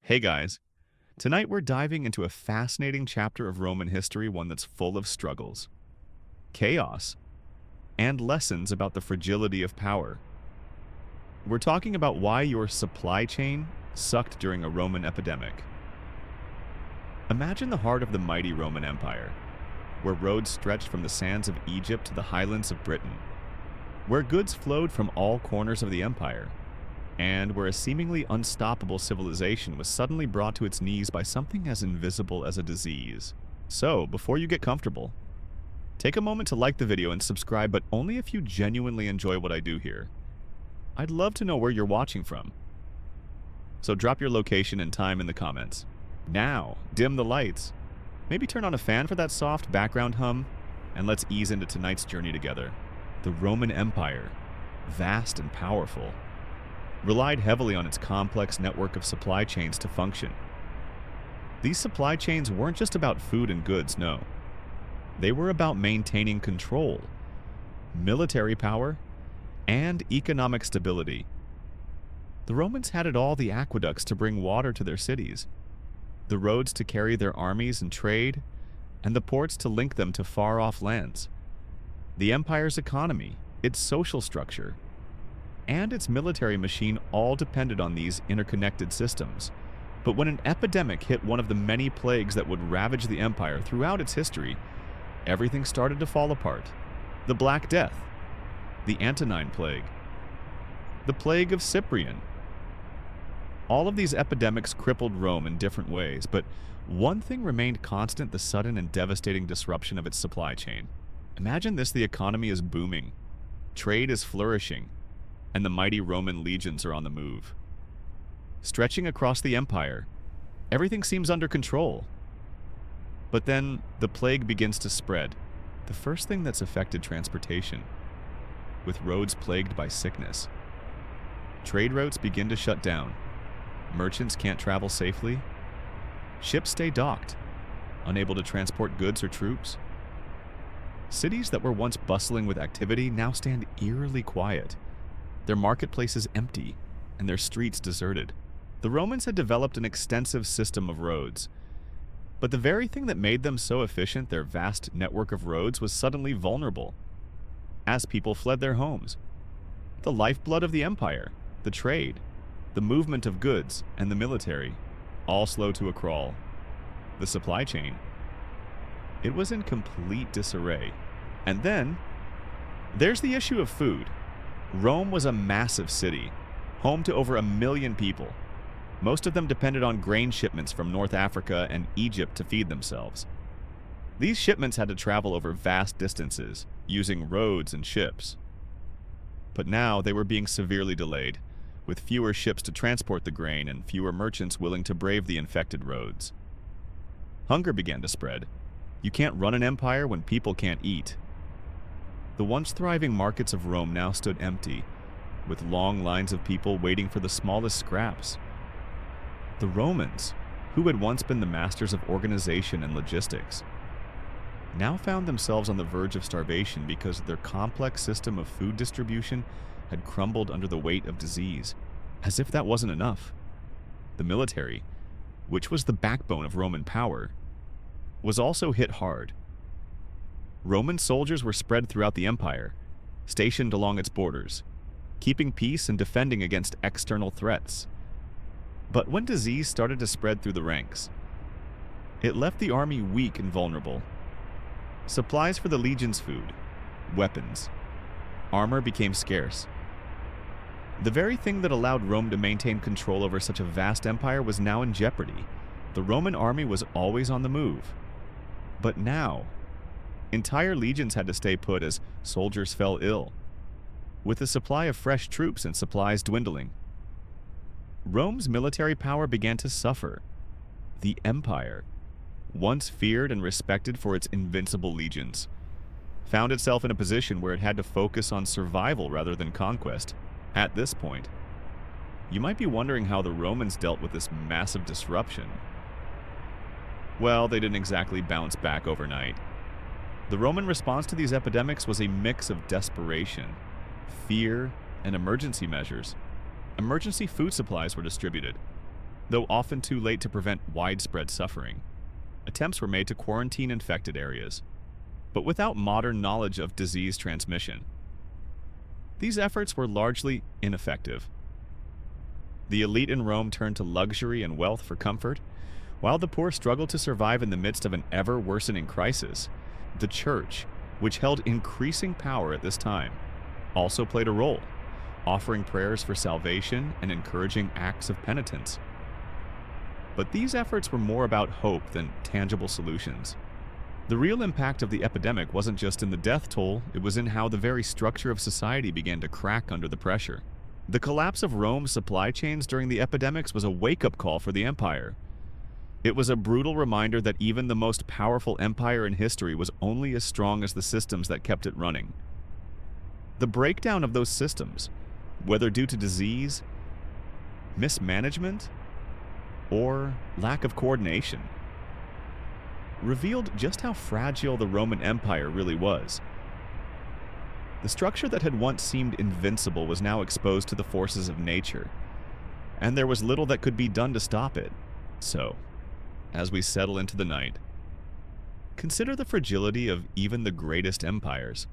Hey guys, tonight we're diving into a fascinating chapter of Roman history, one that's full of struggles, chaos, and lessons about the fragility of power. We're talking about why your supply chain sucked during a Roman epidemic. Imagine the heart of the mighty Roman Empire, where roads stretched from the sands of Egypt to the highlands of Britain, where goods flowed from all corners of the empire, and where a seemingly unstoppable civilization was suddenly brought to its knees by something as invisible as a disease. So, before you get comfortable, take a moment to like the video and subscribe, but only if you genuinely enjoy what I do here. I'd love to know where you're watching from. So drop your location and time in the comments. Now, dim the lights. Maybe turn on a fan for that soft background hum, and let's ease into tonight's journey together. The Roman Empire, vast and powerful, relied heavily on its complex network of supply chains to function. These supply chains weren't just about food and goods, no. They were about maintaining control, military power, and economic stability. The Romans had it all: the aqueducts to bring water to their cities, the roads to carry their armies and trade, and the ports to link them to far-off lands. The empire's economy, its social structure, and its military machine all depended on these interconnected systems. But when an epidemic hit one of the many plagues that would ravage the empire throughout its history, everything started to fall apart. The Black Death, the Antonine Plague, the Plague of Cyprian. All of these epidemics crippled Rome in different ways, but one thing remained constant: the sudden and devastating disruption of its supply chain. Imagine this: the economy is booming, trade is flourishing, and the mighty Roman legions are on the move. Stretching across the empire, everything seems under control. But then the plague begins to spread. The first thing that's affected transportation, with roads plagued by sickness. Trade routes begin to shut down. Merchants can't travel safely. Ships stay docked, unable to transport goods or troops. Cities that were once bustling with activity now stand eerily quiet, their marketplaces empty, and their streets deserted. The Romans had developed an extensive system of roads, but the very thing that made them so efficient, their vast network of roads, was suddenly vulnerable as people fled their homes. The lifeblood of the empire, the trade, the movement of goods, and the military, all slow to a crawl. The supply chain, it was in complete disarray. And then there's the issue of food. Rome was a massive city, home to over 1 million people. Most of them depended on grain shipments from North Africa and Egypt to feed themselves. These shipments had to travel over vast distances, using roads and ships. But now they were being severely delayed, with fewer ships to transport the grain and fewer merchants willing to brave the infected roads. Hunger began to spread. You can't run an empire when people can't eat. The once thriving markets of Rome now stood empty, with long lines of people waiting for the smallest scraps. The Romans, who had once been the masters of organization and logistics, now found themselves on the verge of starvation because their complex system of food distribution had crumbled under the weight of disease. As if that wasn't enough, the military, which was the backbone of Roman power, was also hit hard. Roman soldiers were spread throughout the empire, stationed along its borders, keeping peace and defending against external threats. But when disease started to spread through the ranks, it left the army weak and vulnerable. Supplies for the legion's food, weapons, armor became scarce. The very thing that allowed Rome to maintain control over such a vast empire was now in jeopardy. The Roman army was always on the move. But now, entire legions had to stay put as soldiers fell ill, with the supply of fresh troops and supplies dwindling. Rome's military power began to suffer. The empire, once feared and respected for its invincible legions, found itself in a position where it had to focus on survival rather than conquest. At this point, you might be wondering how the Romans dealt with this massive disruption. Well, they didn't exactly bounce back overnight. The Roman response to these epidemics was a mix of desperation, fear, and emergency measures. Emergency food supplies were distributed. Though often too late to prevent widespread suffering, attempts were made to quarantine infected areas, but without modern knowledge of disease transmission. These efforts were largely ineffective. The elite in Rome turned to luxury and wealth for comfort, while the poor struggled to survive in the midst of an ever-worsening crisis. The Church, which held increasing power at this time, also played a role, offering prayers for salvation and encouraging acts of penitence. But these efforts were more about hope than tangible solutions. The real impact of the epidemic wasn't just in the death toll, it was in how the very structure of society began to crack under the pressure. The collapse of Rome's supply chains during the epidemics was a wake-up call for the empire. It was a brutal reminder that even the most powerful empire in history was only as strong as the systems that kept it running. The breakdown of those systems, whether due to disease, mismanagement, or lack of coordination, revealed just how fragile the Roman Empire really was. The structure that had once seemed invincible was now exposed to the forces of nature, and there was little that could be done to stop it. So, as we settle into the night, consider the fragility of even the greatest empires.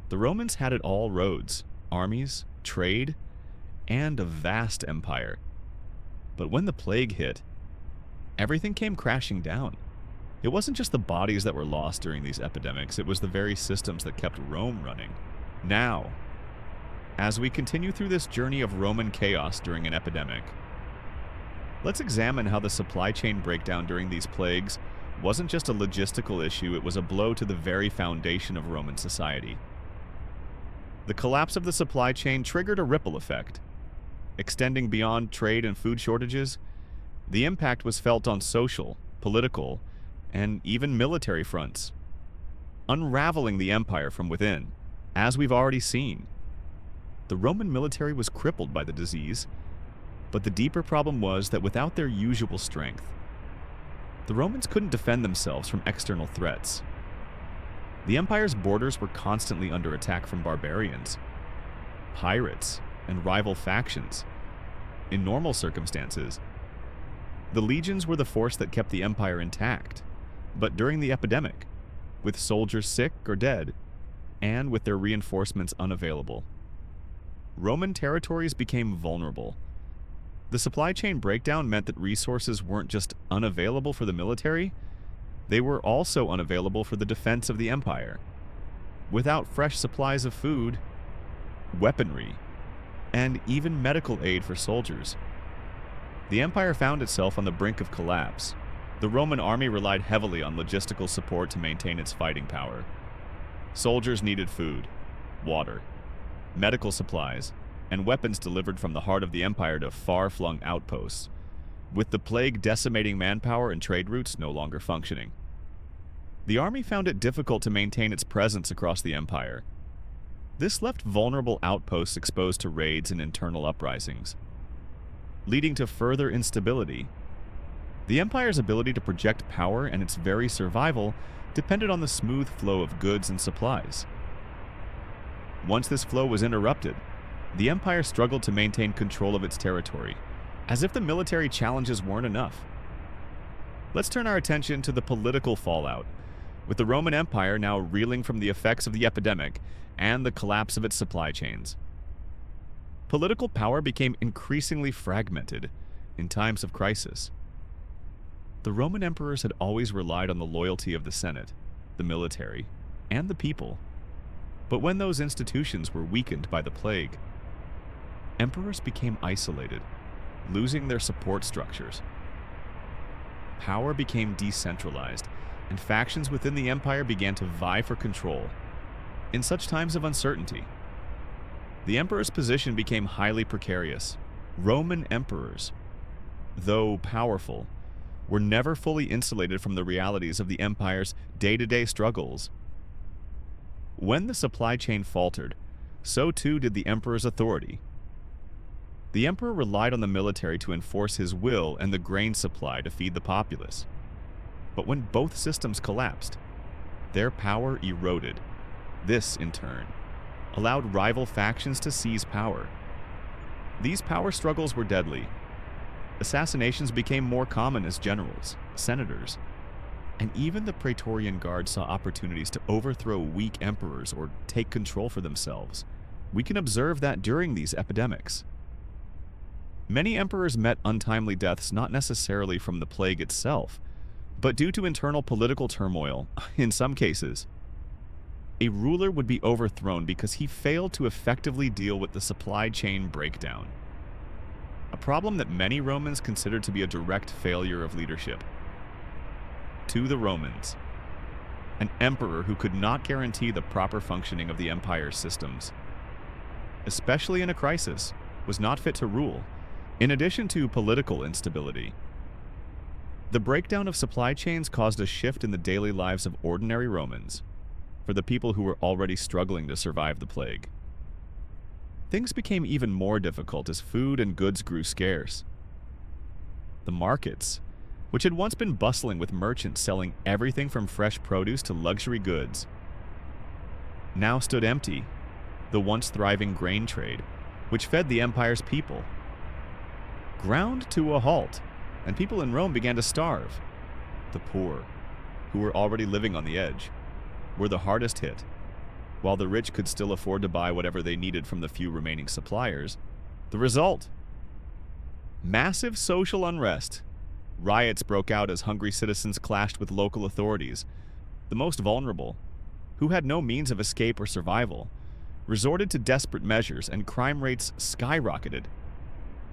The Romans had it all: roads, armies, trade, and a vast empire. But when the plague hit, everything came crashing down. It wasn't just the bodies that were lost during these epidemics, it was the very systems that kept Rome running. Now, as we continue through this journey of Roman chaos during an epidemic, let's examine how the supply chain breakdown during these plagues wasn't just a logistical issue, it was a blow to the very foundation of Roman society. The collapse of the supply chain triggered a ripple effect. Extending beyond trade and food shortages, the impact was felt on social, political, and even military fronts, unraveling the empire from within. As we've already seen, the Roman military was crippled by the disease, but the deeper problem was that without their usual strength, the Romans couldn't defend themselves from external threats. The empire's borders were constantly under attack from barbarians, pirates, and rival factions. In normal circumstances, the legions were the force that kept the empire intact. But during the epidemic, with soldiers sick or dead, and with their reinforcements unavailable, Roman territories became vulnerable. The supply chain breakdown meant that resources weren't just unavailable for the military, they were also unavailable for the defense of the empire. Without fresh supplies of food, weaponry, and even medical aid for soldiers, the empire found itself on the brink of collapse. The Roman army relied heavily on logistical support to maintain its fighting power. Soldiers needed food, water, medical supplies, and weapons delivered from the heart of the empire to far-flung outposts, with the plague decimating manpower and trade routes no longer functioning. The army found it difficult to maintain its presence across the empire. This left vulnerable outposts exposed to raids and internal uprisings, leading to further instability. The empire's ability to project power and its very survival depended on the smooth flow of goods and supplies. Once this flow was interrupted, the empire struggled to maintain control of its territory, as if the military challenges weren't enough. Let's turn our attention to the political fallout, with the Roman Empire now reeling from the effects of the epidemic and the collapse of its supply chains. Political power became increasingly fragmented in times of crisis. The Roman emperors had always relied on the loyalty of the Senate, the military, and the people. But when those institutions were weakened by the plague, emperors became isolated, losing their support structures. Power became decentralized, and factions within the empire began to vie for control. In such times of uncertainty, the emperor's position became highly precarious. Roman emperors, though powerful, were never fully insulated from the realities of the empire's day-to-day struggles. When the supply chain faltered, so too did the emperor's authority. The emperor relied on the military to enforce his will and the grain supply to feed the populace. But when both systems collapsed, their power eroded. This, in turn, allowed rival factions to seize power. These power struggles were deadly. Assassinations became more common as generals, senators, and even the Praetorian Guard saw opportunities to overthrow weak emperors or take control for themselves. We can observe that during these epidemics. Many emperors met untimely deaths not necessarily from the plague itself, but due to internal political turmoil. In some cases, a ruler would be overthrown because he failed to effectively deal with the supply chain breakdown, a problem that many Romans considered to be a direct failure of leadership. To the Romans, an emperor who could not guarantee the proper functioning of the empire's systems, especially in a crisis, was not fit to rule. In addition to political instability, the breakdown of supply chains caused a shift in the daily lives of ordinary Romans, for the people who were already struggling to survive the plague. Things became even more difficult as food and goods grew scarce. The markets, which had once been bustling with merchants selling everything from fresh produce to luxury goods, now stood empty. The once thriving grain trade, which fed the empire's people, ground to a halt, and people in Rome began to starve. The poor, who were already living on the edge, were the hardest hit, while the rich could still afford to buy whatever they needed from the few remaining suppliers. The result: massive social unrest. Riots broke out as hungry citizens clashed with local authorities. The most vulnerable, who had no means of escape or survival, resorted to desperate measures, and crime rates skyrocketed.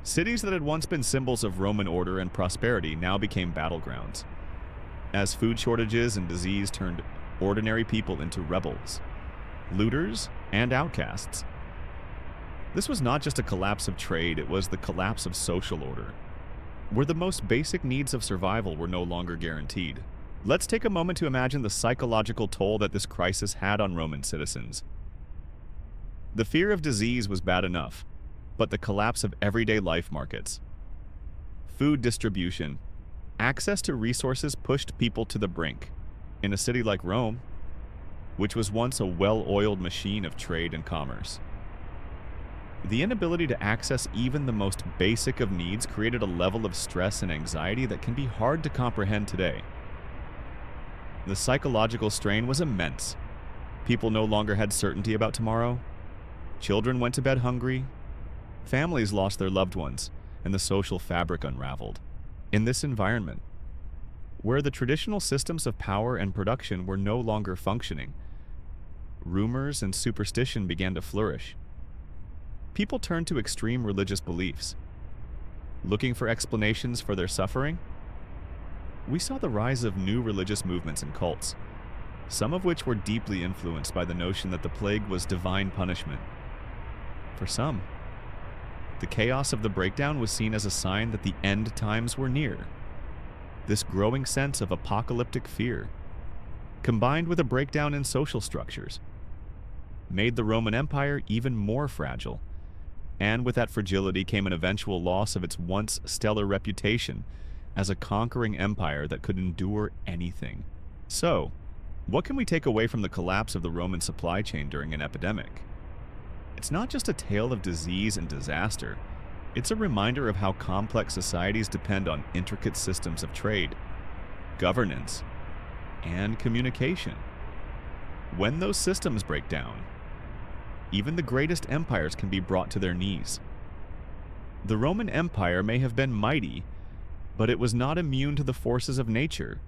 Cities that had once been symbols of Roman order and prosperity now became battlegrounds, as food shortages and disease turned ordinary people into rebels, looters, and outcasts. This was not just a collapse of trade, it was the collapse of social order, where the most basic needs of survival were no longer guaranteed. Let's take a moment to imagine the psychological toll that this crisis had on Roman citizens. The fear of disease was bad enough, but the collapse of everyday life markets, food distribution, access to resources pushed people to the brink. In a city like Rome, which was once a well-oiled machine of trade and commerce, the inability to access even the most basic of needs created a level of stress and anxiety that can be hard to comprehend today. The psychological strain was immense. People no longer had certainty about tomorrow. Children went to bed hungry. Families lost their loved ones, and the social fabric unraveled. In this environment, where the traditional systems of power and production were no longer functioning, rumors and superstition began to flourish. People turned to extreme religious beliefs, looking for explanations for their suffering. We saw the rise of new religious movements and cults, some of which were deeply influenced by the notion that the plague was divine punishment. For some, the chaos of the breakdown was seen as a sign that the end times were near. This growing sense of apocalyptic fear, combined with a breakdown in social structures, made the Roman Empire even more fragile. And with that fragility came an eventual loss of its once stellar reputation as a conquering empire that could endure anything. So, what can we take away from the collapse of the Roman supply chain during an epidemic? It's not just a tale of disease and disaster. It's a reminder of how complex societies depend on intricate systems of trade, governance, and communication. When those systems break down, even the greatest empires can be brought to their knees. The Roman Empire may have been mighty, but it was not immune to the forces of nature.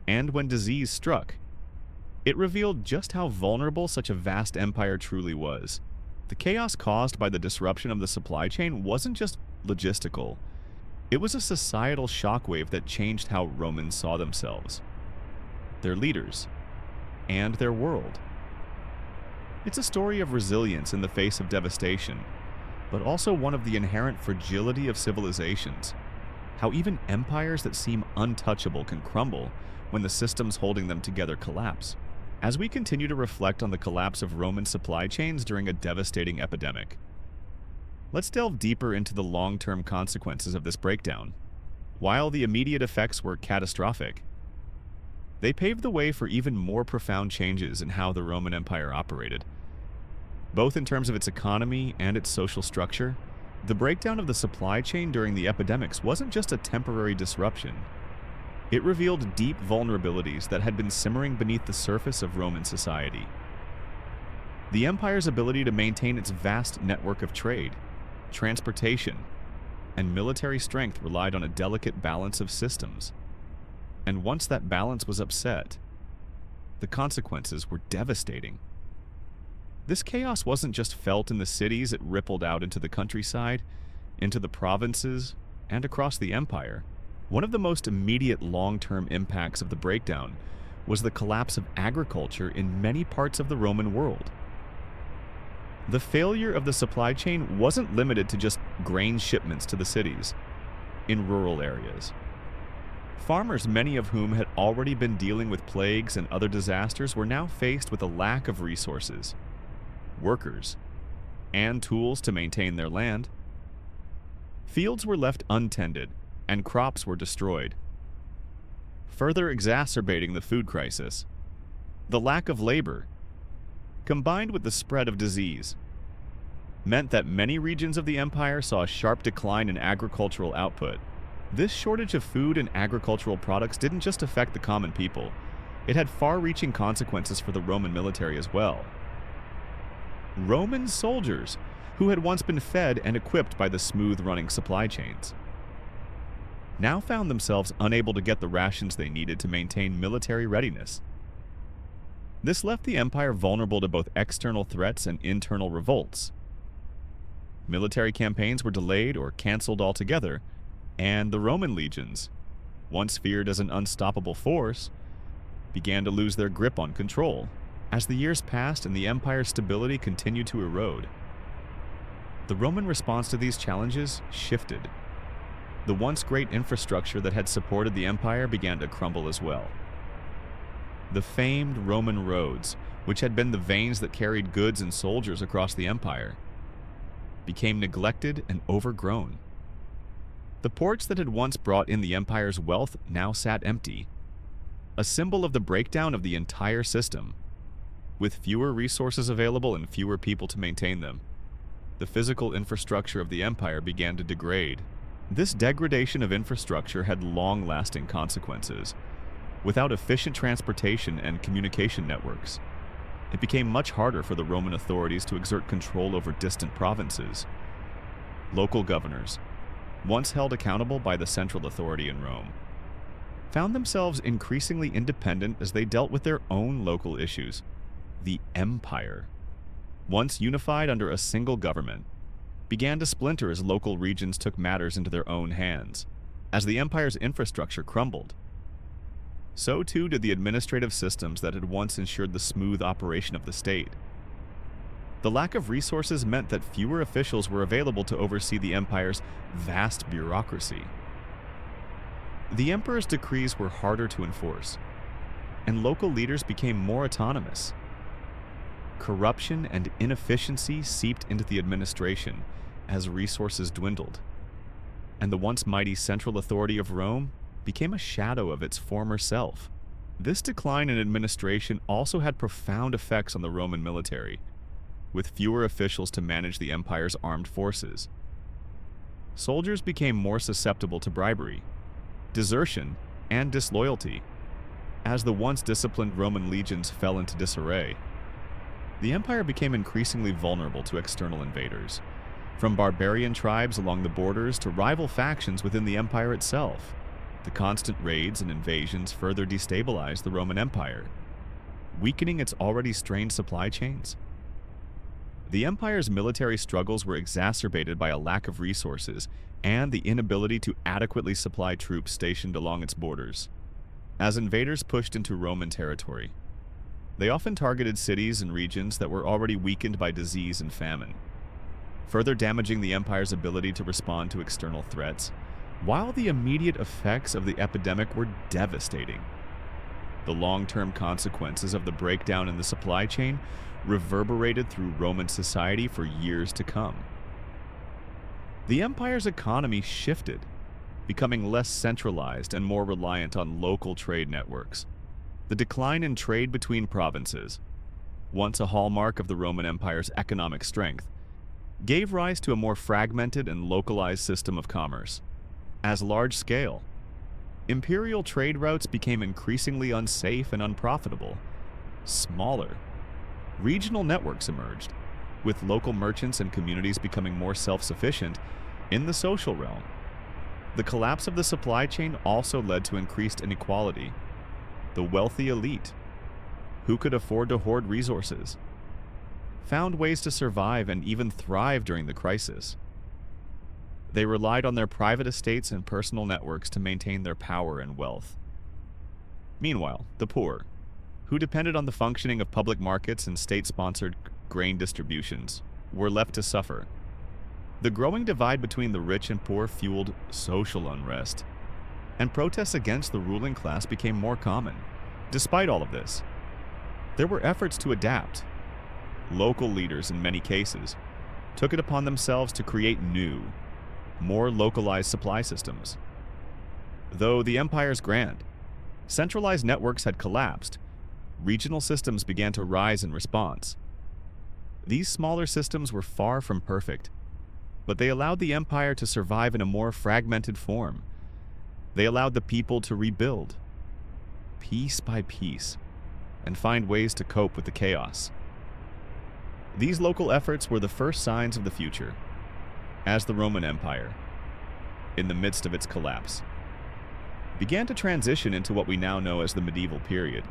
And when disease struck, it revealed just how vulnerable such a vast empire truly was. The chaos caused by the disruption of the supply chain wasn't just logistical. It was a societal shockwave that changed how Romans saw themselves, their leaders, and their world. It's a story of resilience in the face of devastation, but also one of the inherent fragility of civilizations. How even empires that seem untouchable can crumble when the systems holding them together collapse. As we continue to reflect on the collapse of Roman supply chains during a devastating epidemic, let's delve deeper into the long-term consequences of this breakdown. While the immediate effects were catastrophic, they paved the way for even more profound changes in how the Roman Empire operated. Both in terms of its economy and its social structure, The breakdown of the supply chain during the epidemics wasn't just a temporary disruption. It revealed deep vulnerabilities that had been simmering beneath the surface of Roman society. The empire's ability to maintain its vast network of trade, transportation, and military strength relied on a delicate balance of systems. And once that balance was upset, the consequences were devastating. This chaos wasn't just felt in the cities, it rippled out into the countryside, into the provinces, and across the empire. One of the most immediate long-term impacts of the breakdown was the collapse of agriculture in many parts of the Roman world. The failure of the supply chain wasn't limited to just grain shipments to the cities. In rural areas, farmers, many of whom had already been dealing with plagues and other disasters, were now faced with a lack of resources, workers, and tools to maintain their land. Fields were left untended, and crops were destroyed, further exacerbating the food crisis. The lack of labor, combined with the spread of disease, meant that many regions of the empire saw a sharp decline in agricultural output. This shortage of food and agricultural products didn't just affect the common people, it had far-reaching consequences for the Roman military as well. Roman soldiers, who had once been fed and equipped by the smooth-running supply chains, now found themselves unable to get the rations they needed to maintain military readiness. This left the empire vulnerable to both external threats and internal revolts. Military campaigns were delayed or canceled altogether, and the Roman legions, once feared as an unstoppable force, began to lose their grip on control. As the years passed and the empire's stability continued to erode, the Roman response to these challenges shifted. The once great infrastructure that had supported the empire began to crumble as well. The famed Roman roads, which had been the veins that carried goods and soldiers across the empire, became neglected and overgrown. The ports that had once brought in the empire's wealth now sat empty, a symbol of the breakdown of the entire system. With fewer resources available and fewer people to maintain them, the physical infrastructure of the empire began to degrade. This degradation of infrastructure had long-lasting consequences. Without efficient transportation and communication networks, it became much harder for the Roman authorities to exert control over distant provinces. Local governors, once held accountable by the central authority in Rome, found themselves increasingly independent as they dealt with their own local issues. The empire, once unified under a single government, began to splinter as local regions took matters into their own hands. As the empire's infrastructure crumbled, so too did the administrative systems that had once ensured the smooth operation of the state. The lack of resources meant that fewer officials were available to oversee the empire's vast bureaucracy. The emperor's decrees were harder to enforce, and local leaders became more autonomous. Corruption and inefficiency seeped into the administration as resources dwindled, and the once mighty central authority of Rome became a shadow of its former self. This decline in administration also had profound effects on the Roman military, with fewer officials to manage the empire's armed forces. Soldiers became more susceptible to bribery, desertion, and disloyalty. As the once disciplined Roman legions fell into disarray, the empire became increasingly vulnerable to external invaders, from barbarian tribes along the borders to rival factions within the empire itself. The constant raids and invasions further destabilized the Roman Empire, weakening its already strained supply chains. The empire's military struggles were exacerbated by a lack of resources and the inability to adequately supply troops stationed along its borders. As invaders pushed into Roman territory, they often targeted cities and regions that were already weakened by disease and famine, further damaging the empire's ability to respond to external threats. While the immediate effects of the epidemic were devastating, the long-term consequences of the breakdown in the supply chain reverberated through Roman society for years to come. The empire's economy shifted, becoming less centralized and more reliant on local trade networks. The decline in trade between provinces, once a hallmark of the Roman Empire's economic strength, gave rise to a more fragmented and localized system of commerce. As large-scale, imperial trade routes became increasingly unsafe and unprofitable. Smaller, regional networks emerged, with local merchants and communities becoming more self-sufficient in the social realm. The collapse of the supply chain also led to increased inequality. The wealthy elite, who could afford to hoard resources, found ways to survive and even thrive during the crisis. They relied on their private estates and personal networks to maintain their power and wealth. Meanwhile, the poor, who depended on the functioning of public markets and state-sponsored grain distributions, were left to suffer. The growing divide between the rich and poor fueled social unrest, and protests against the ruling class became more common. Despite all of this, there were efforts to adapt. Local leaders, in many cases, took it upon themselves to create new, more localized supply systems. Though the empire's grand, centralized networks had collapsed, regional systems began to rise in response. These smaller systems were far from perfect, but they allowed the empire to survive in a more fragmented form. They allowed the people to rebuild, piece by piece, and find ways to cope with the chaos. These local efforts were the first signs of the future, as the Roman Empire, in the midst of its collapse, began to transition into what we now know as the medieval period.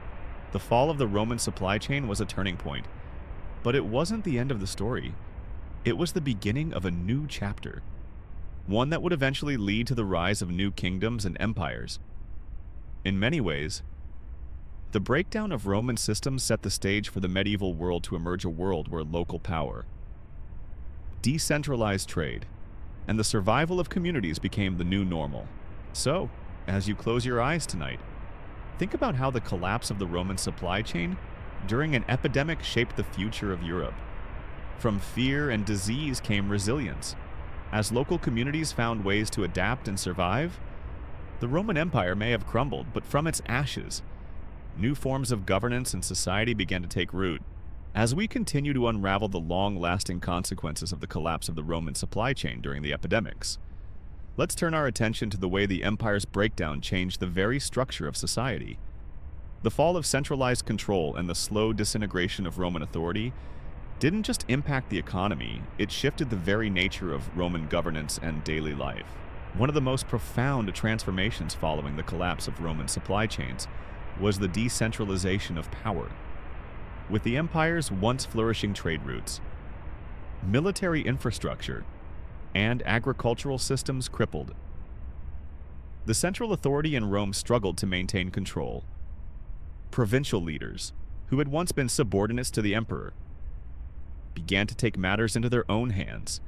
The fall of the Roman supply chain was a turning point, but it wasn't the end of the story. It was the beginning of a new chapter, one that would eventually lead to the rise of new kingdoms and empires. In many ways, the breakdown of Roman systems set the stage for the medieval world to emerge a world where local power, decentralized trade, and the survival of communities became the new normal. So, as you close your eyes tonight, think about how the collapse of the Roman supply chain during an epidemic shaped the future of Europe. From fear and disease came resilience. As local communities found ways to adapt and survive, the Roman Empire may have crumbled, but from its ashes, new forms of governance and society began to take root. As we continue to unravel the long-lasting consequences of the collapse of the Roman supply chain during the epidemics, let's turn our attention to the way the empire's breakdown changed the very structure of society. The fall of centralized control and the slow disintegration of Roman authority didn't just impact the economy, it shifted the very nature of Roman governance and daily life. One of the most profound transformations following the collapse of Roman supply chains was the decentralization of power. With the empire's once flourishing trade routes, military infrastructure, and agricultural systems crippled, the central authority in Rome struggled to maintain control. Provincial leaders, who had once been subordinates to the emperor, began to take matters into their own hands.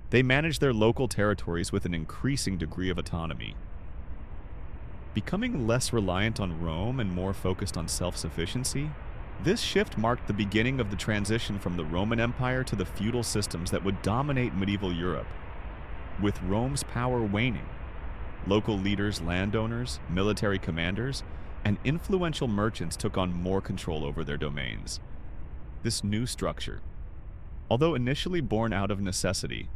They managed their local territories with an increasing degree of autonomy. Becoming less reliant on Rome and more focused on self-sufficiency, this shift marked the beginning of the transition from the Roman Empire to the feudal systems that would dominate medieval Europe. With Rome's power waning, local leaders, landowners, military commanders, and influential merchants took on more control over their domains. This new structure, although initially born out of necessity,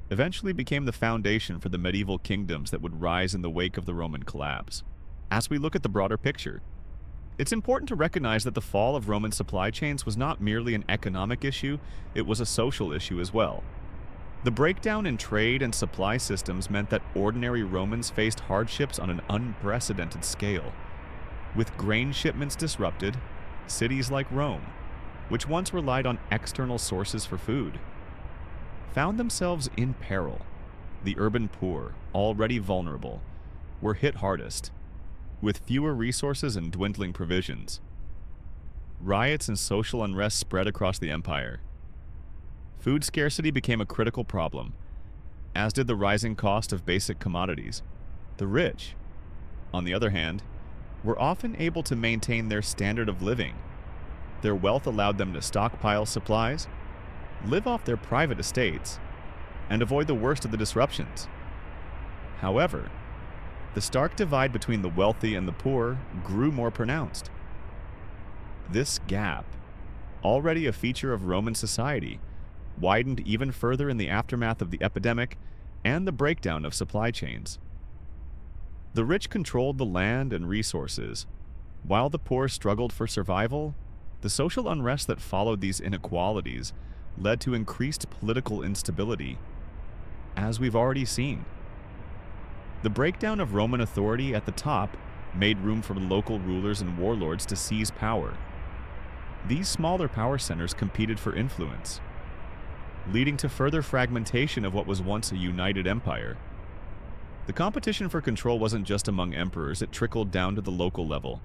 eventually became the foundation for the medieval kingdoms that would rise in the wake of the Roman collapse. As we look at the broader picture, it's important to recognize that the fall of Roman supply chains was not merely an economic issue, it was a social issue as well. The breakdown in trade and supply systems meant that ordinary Romans faced hardships on an unprecedented scale. With grain shipments disrupted, cities like Rome, which once relied on external sources for food, found themselves in peril. The urban poor, already vulnerable, were hit hardest, with fewer resources and dwindling provisions. Riots and social unrest spread across the empire. Food scarcity became a critical problem, as did the rising cost of basic commodities. The rich, on the other hand, were often able to maintain their standard of living. Their wealth allowed them to stockpile supplies, live off their private estates, and avoid the worst of the disruptions. However, the stark divide between the wealthy and the poor grew more pronounced. This gap, already a feature of Roman society, widened even further in the aftermath of the epidemic and the breakdown of supply chains. The rich controlled the land and resources, while the poor struggled for survival. The social unrest that followed these inequalities led to increased political instability, as we've already seen. The breakdown of Roman authority at the top made room for local rulers and warlords to seize power. These smaller power centers competed for influence, leading to further fragmentation of what was once a united empire. The competition for control wasn't just among emperors, it trickled down to the local level,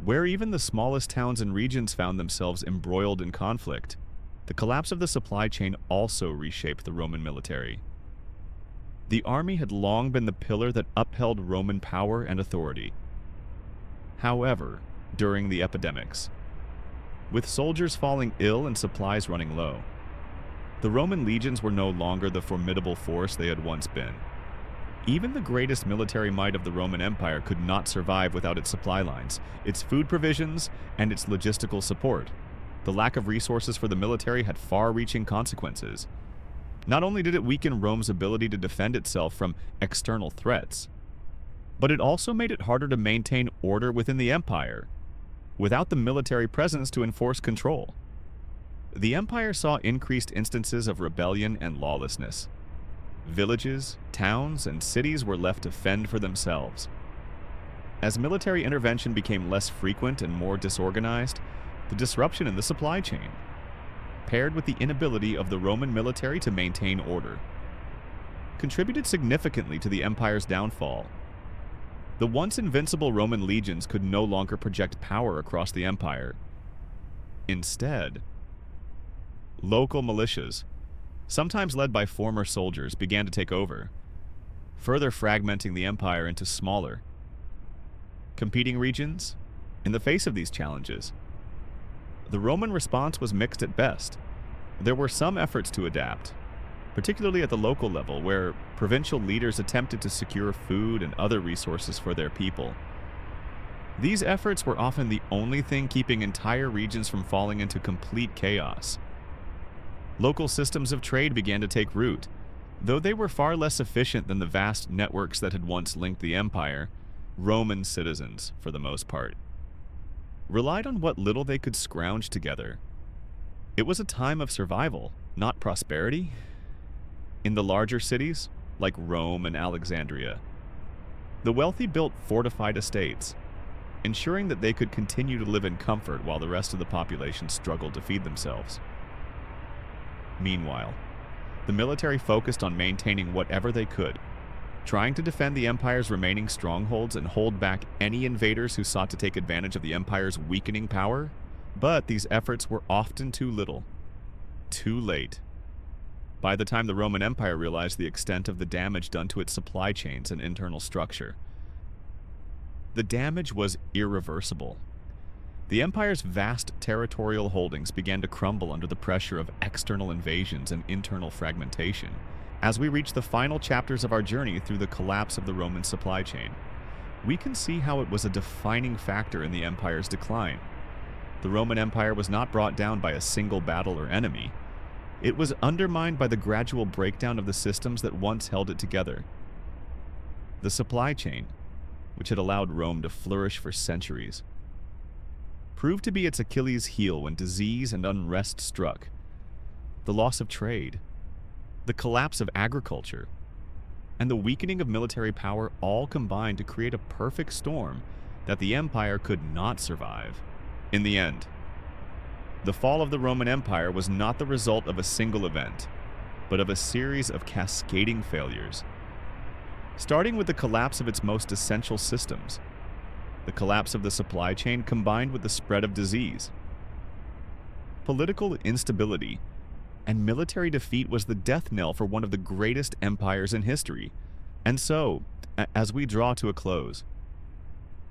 where even the smallest towns and regions found themselves embroiled in conflict. The collapse of the supply chain also reshaped the Roman military. The army had long been the pillar that upheld Roman power and authority. However, during the epidemics, with soldiers falling ill and supplies running low, the Roman legions were no longer the formidable force they had once been. Even the greatest military might of the Roman Empire could not survive without its supply lines, its food provisions, and its logistical support. The lack of resources for the military had far-reaching consequences. Not only did it weaken Rome's ability to defend itself from external threats, but it also made it harder to maintain order within the empire, without the military presence to enforce control. The empire saw increased instances of rebellion and lawlessness. Villages, towns, and cities were left to fend for themselves. As military intervention became less frequent and more disorganized, the disruption in the supply chain, paired with the inability of the Roman military to maintain order, contributed significantly to the empire's downfall. The once invincible Roman legions could no longer project power across the empire. Instead, local militias, sometimes led by former soldiers, began to take over, further fragmenting the empire into smaller, competing regions. In the face of these challenges, the Roman response was mixed at best. There were some efforts to adapt, particularly at the local level, where provincial leaders attempted to secure food and other resources for their people. These efforts were often the only thing keeping entire regions from falling into complete chaos. Local systems of trade began to take root. Though they were far less efficient than the vast networks that had once linked the empire, Roman citizens, for the most part, relied on what little they could scrounge together. It was a time of survival, not prosperity. In the larger cities, like Rome and Alexandria, the wealthy built fortified estates, ensuring that they could continue to live in comfort while the rest of the population struggled to feed themselves. Meanwhile, the military focused on maintaining whatever they could, trying to defend the empire's remaining strongholds and hold back any invaders who sought to take advantage of the empire's weakening power. But these efforts were often too little, too late. By the time the Roman Empire realized the extent of the damage done to its supply chains and internal structure, the damage was irreversible. The empire's vast territorial holdings began to crumble under the pressure of external invasions and internal fragmentation. As we reach the final chapters of our journey through the collapse of the Roman supply chain, we can see how it was a defining factor in the empire's decline. The Roman Empire was not brought down by a single battle or enemy. It was undermined by the gradual breakdown of the systems that once held it together. The supply chain, which had allowed Rome to flourish for centuries, proved to be its Achilles heel when disease and unrest struck. The loss of trade, the collapse of agriculture, and the weakening of military power all combined to create a perfect storm that the empire could not survive. In the end, the fall of the Roman Empire was not the result of a single event, but of a series of cascading failures. Starting with the collapse of its most essential systems, the collapse of the supply chain combined with the spread of disease. Political instability and military defeat was the death knell for one of the greatest empires in history. And so, as we draw to a close,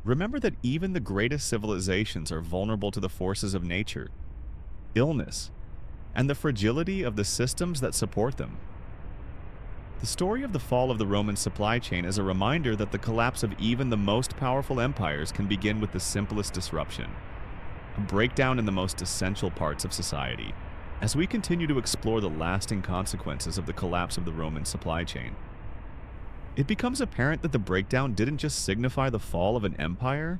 remember that even the greatest civilizations are vulnerable to the forces of nature, illness, and the fragility of the systems that support them. The story of the fall of the Roman supply chain is a reminder that the collapse of even the most powerful empires can begin with the simplest disruption, a breakdown in the most essential parts of society. as we continue to explore the lasting consequences of the collapse of the Roman supply chain. It becomes apparent that the breakdown didn't just signify the fall of an empire,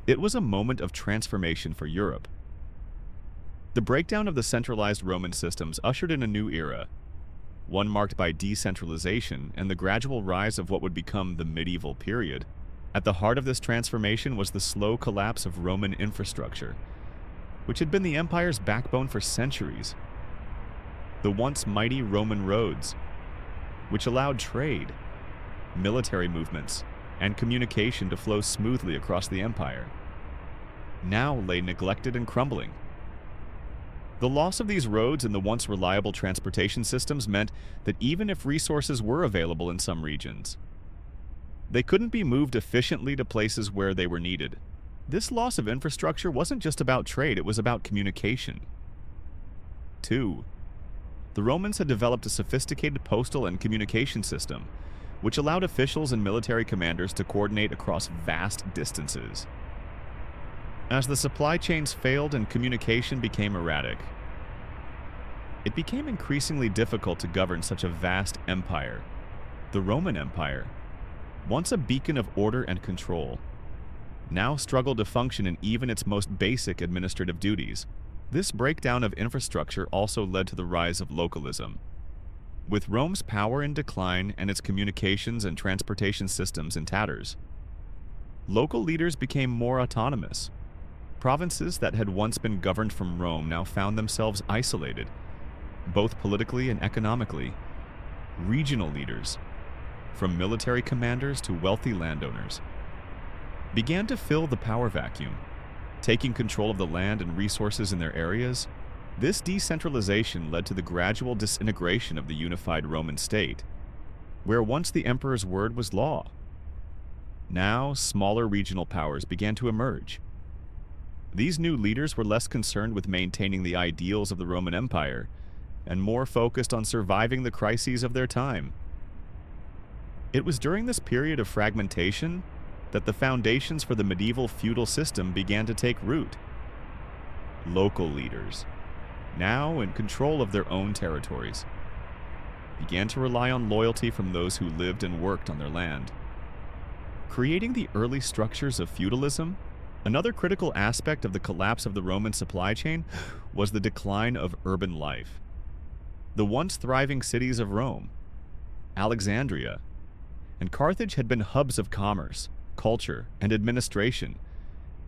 it was a moment of transformation for Europe. The breakdown of the centralized Roman systems ushered in a new era, one marked by decentralization and the gradual rise of what would become the medieval period. At the heart of this transformation was the slow collapse of Roman infrastructure, which had been the empire's backbone for centuries. The once mighty Roman roads, which allowed trade, military movements, and communication to flow smoothly across the empire, now lay neglected and crumbling. The loss of these roads and the once reliable transportation systems meant that even if resources were available in some regions, they couldn't be moved efficiently to places where they were needed. This loss of infrastructure wasn't just about trade, it was about communication. 2. The Romans had developed a sophisticated postal and communication system, which allowed officials and military commanders to coordinate across vast distances. As the supply chains failed and communication became erratic, it became increasingly difficult to govern such a vast empire. The Roman Empire, once a beacon of order and control, now struggled to function in even its most basic administrative duties. This breakdown of infrastructure also led to the rise of localism. With Rome's power in decline and its communications and transportation systems in tatters, local leaders became more autonomous. Provinces that had once been governed from Rome now found themselves isolated, both politically and economically. Regional leaders, from military commanders to wealthy landowners, began to fill the power vacuum, taking control of the land and resources in their areas. This decentralization led to the gradual disintegration of the unified Roman state, where once the emperor's word was law. Now, smaller regional powers began to emerge. These new leaders were less concerned with maintaining the ideals of the Roman Empire and more focused on surviving the crises of their time. It was during this period of fragmentation that the foundations for the medieval feudal system began to take root. Local leaders, now in control of their own territories, began to rely on loyalty from those who lived and worked on their land. Creating the early structures of feudalism, another critical aspect of the collapse of the Roman supply chain was the decline of urban life. The once thriving cities of Rome, Alexandria, and Carthage had been hubs of commerce, culture, and administration.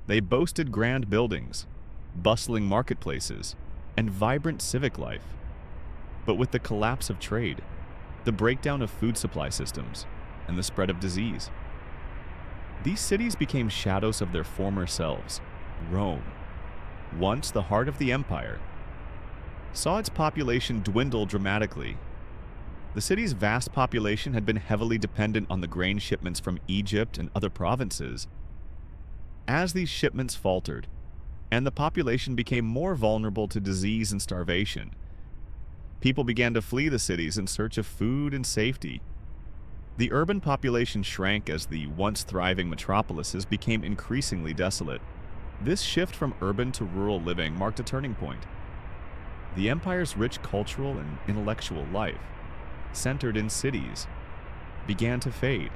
They boasted grand buildings, bustling marketplaces, and vibrant civic life. But with the collapse of trade, the breakdown of food supply systems, and the spread of disease, these cities became shadows of their former selves. Rome, once the heart of the empire, saw its population dwindle dramatically. The city's vast population had been heavily dependent on the grain shipments from Egypt and other provinces. As these shipments faltered, and the population became more vulnerable to disease and starvation, people began to flee the cities in search of food and safety. The urban population shrank as the once thriving metropolises became increasingly desolate. This shift from urban to rural living marked a turning point. The empire's rich cultural and intellectual life, centered in cities, began to fade.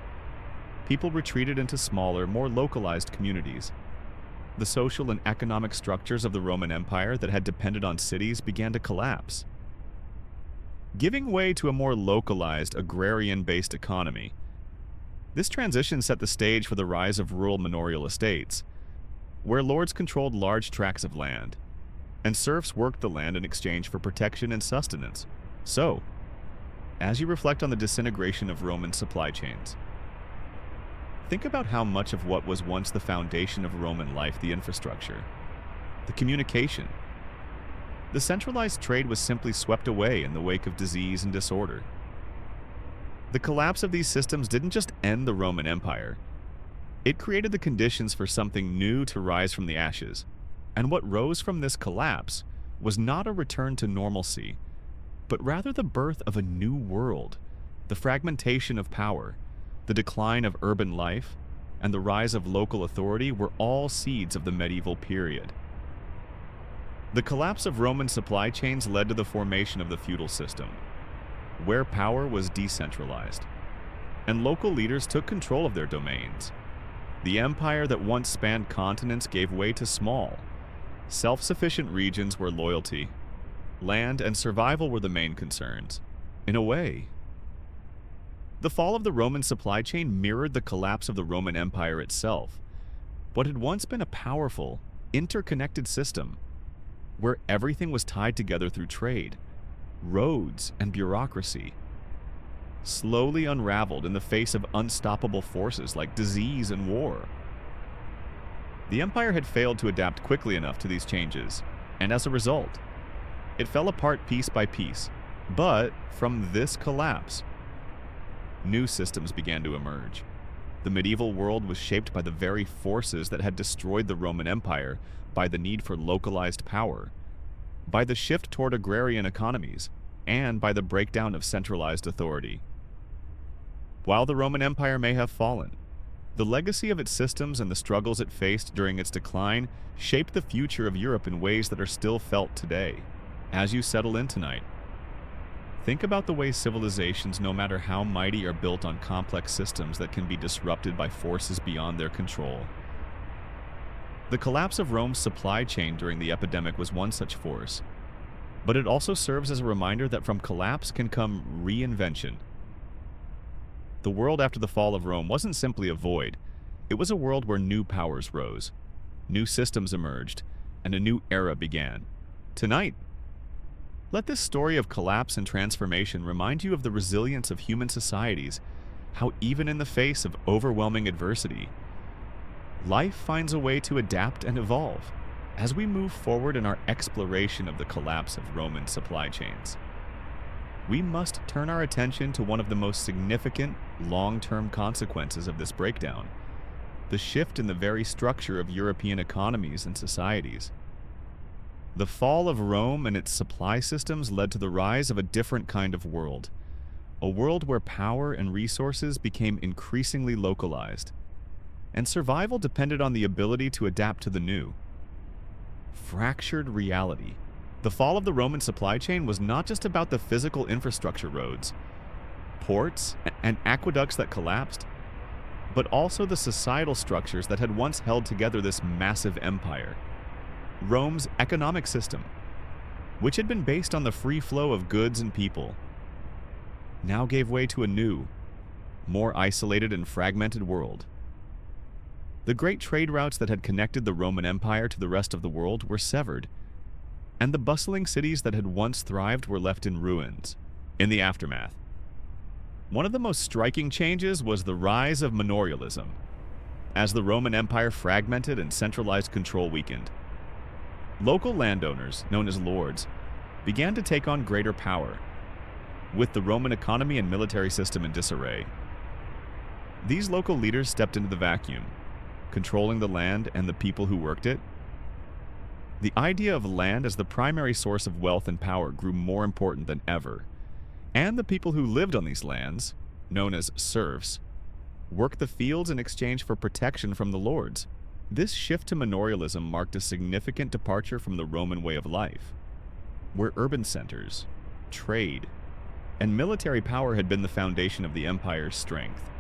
People retreated into smaller, more localized communities. The social and economic structures of the Roman Empire that had depended on cities began to collapse, giving way to a more localized, agrarian-based economy. This transition set the stage for the rise of rural manorial estates, where lords controlled large tracts of land, and serfs worked the land in exchange for protection and sustenance. So, as you reflect on the disintegration of Roman supply chains, think about how much of what was once the foundation of Roman life, the infrastructure, the communication, the centralized trade, was simply swept away in the wake of disease and disorder. The collapse of these systems didn't just end the Roman Empire. It created the conditions for something new to rise from the ashes. And what rose from this collapse was not a return to normalcy, but rather the birth of a new world. The fragmentation of power, the decline of urban life, and the rise of local authority were all seeds of the medieval period. The collapse of Roman supply chains led to the formation of the feudal system, where power was decentralized, and local leaders took control of their domains. The empire that once spanned continents gave way to small, self-sufficient regions where loyalty, land, and survival were the main concerns. In a way, the fall of the Roman supply chain mirrored the collapse of the Roman Empire itself. What had once been a powerful, interconnected system, where everything was tied together through trade, roads, and bureaucracy, slowly unraveled in the face of unstoppable forces like disease and war. The empire had failed to adapt quickly enough to these changes, and as a result, it fell apart piece by piece. But from this collapse, new systems began to emerge. The medieval world was shaped by the very forces that had destroyed the Roman Empire, by the need for localized power, by the shift toward agrarian economies, and by the breakdown of centralized authority. While the Roman Empire may have fallen, the legacy of its systems and the struggles it faced during its decline shaped the future of Europe in ways that are still felt today. As you settle in tonight, think about the ways civilizations, no matter how mighty, are built on complex systems that can be disrupted by forces beyond their control. The collapse of Rome's supply chain during the epidemic was one such force, but it also serves as a reminder that from collapse can come reinvention. The world after the fall of Rome wasn't simply a void. It was a world where new powers rose, new systems emerged, and a new era began. Tonight, let this story of collapse and transformation remind you of the resilience of human societies, how even in the face of overwhelming adversity, life finds a way to adapt and evolve. As we move forward in our exploration of the collapse of Roman supply chains, we must turn our attention to one of the most significant long-term consequences of this breakdown: the shift in the very structure of European economies and societies. The fall of Rome and its supply systems led to the rise of a different kind of world, a world where power and resources became increasingly localized, and survival depended on the ability to adapt to the new. Fractured reality. The fall of the Roman supply chain was not just about the physical infrastructure, roads, ports, and aqueducts that collapsed, but also the societal structures that had once held together this massive empire. Rome's economic system, which had been based on the free flow of goods and people, now gave way to a new, more isolated and fragmented world. The great trade routes that had connected the Roman Empire to the rest of the world were severed, and the bustling cities that had once thrived were left in ruins. In the aftermath, one of the most striking changes was the rise of manorialism. As the Roman Empire fragmented and centralized control weakened, local landowners, known as lords, began to take on greater power. With the Roman economy and military system in disarray, these local leaders stepped into the vacuum, controlling the land and the people who worked it. The idea of land as the primary source of wealth and power grew more important than ever, and the people who lived on these lands, known as serfs, worked the fields in exchange for protection from the lords. This shift to manorialism marked a significant departure from the Roman way of life, where urban centers, trade, and military power had been the foundation of the empire's strength.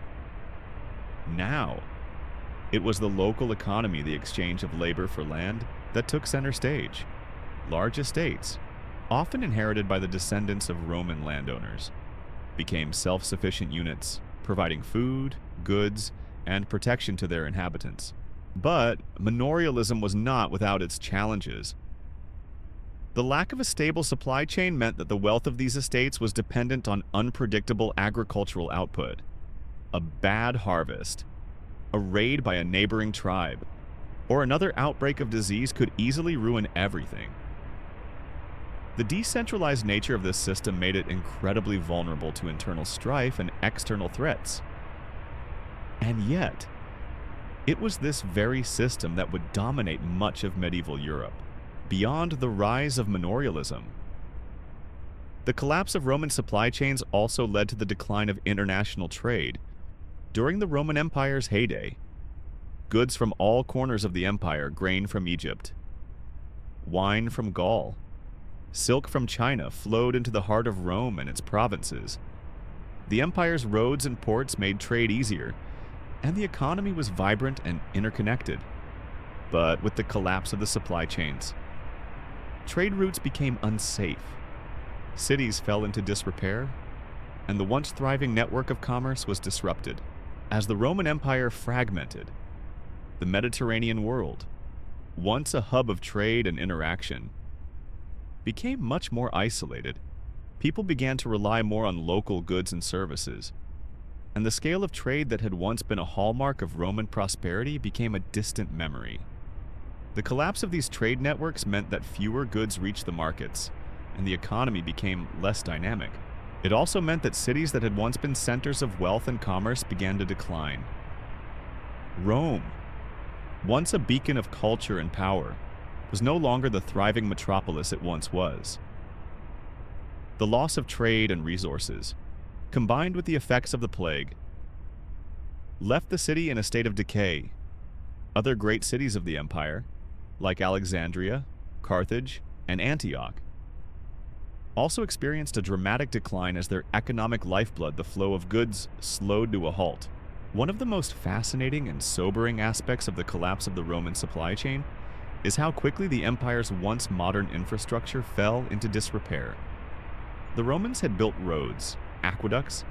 Now, it was the local economy, the exchange of labor for land, that took center stage. Large estates, often inherited by the descendants of Roman landowners, became self-sufficient units, providing food, goods, and protection to their inhabitants. But manorialism was not without its challenges. The lack of a stable supply chain meant that the wealth of these estates was dependent on unpredictable agricultural output. A bad harvest, a raid by a neighboring tribe, or another outbreak of disease could easily ruin everything. The decentralized nature of this system made it incredibly vulnerable to internal strife and external threats. And yet, it was this very system that would dominate much of medieval Europe. Beyond the rise of manorialism, the collapse of Roman supply chains also led to the decline of international trade. During the Roman Empire's heyday, goods from all corners of the empire, grain from Egypt, wine from Gaul. Silk from China flowed into the heart of Rome and its provinces. The empire's roads and ports made trade easier, and the economy was vibrant and interconnected. But with the collapse of the supply chains, trade routes became unsafe. Cities fell into disrepair, and the once thriving network of commerce was disrupted. As the Roman Empire fragmented, the Mediterranean world, once a hub of trade and interaction, became much more isolated. People began to rely more on local goods and services, and the scale of trade that had once been a hallmark of Roman prosperity became a distant memory. The collapse of these trade networks meant that fewer goods reached the markets, and the economy became less dynamic. It also meant that cities that had once been centers of wealth and commerce began to decline. Rome, once a beacon of culture and power, was no longer the thriving metropolis it once was. The loss of trade and resources, combined with the effects of the plague, left the city in a state of decay. Other great cities of the empire, like Alexandria, Carthage, and Antioch, also experienced a dramatic decline as their economic lifeblood, the flow of goods, slowed to a halt. One of the most fascinating and sobering aspects of the collapse of the Roman supply chain is how quickly the empire's once modern infrastructure fell into disrepair. The Romans had built roads, aqueducts,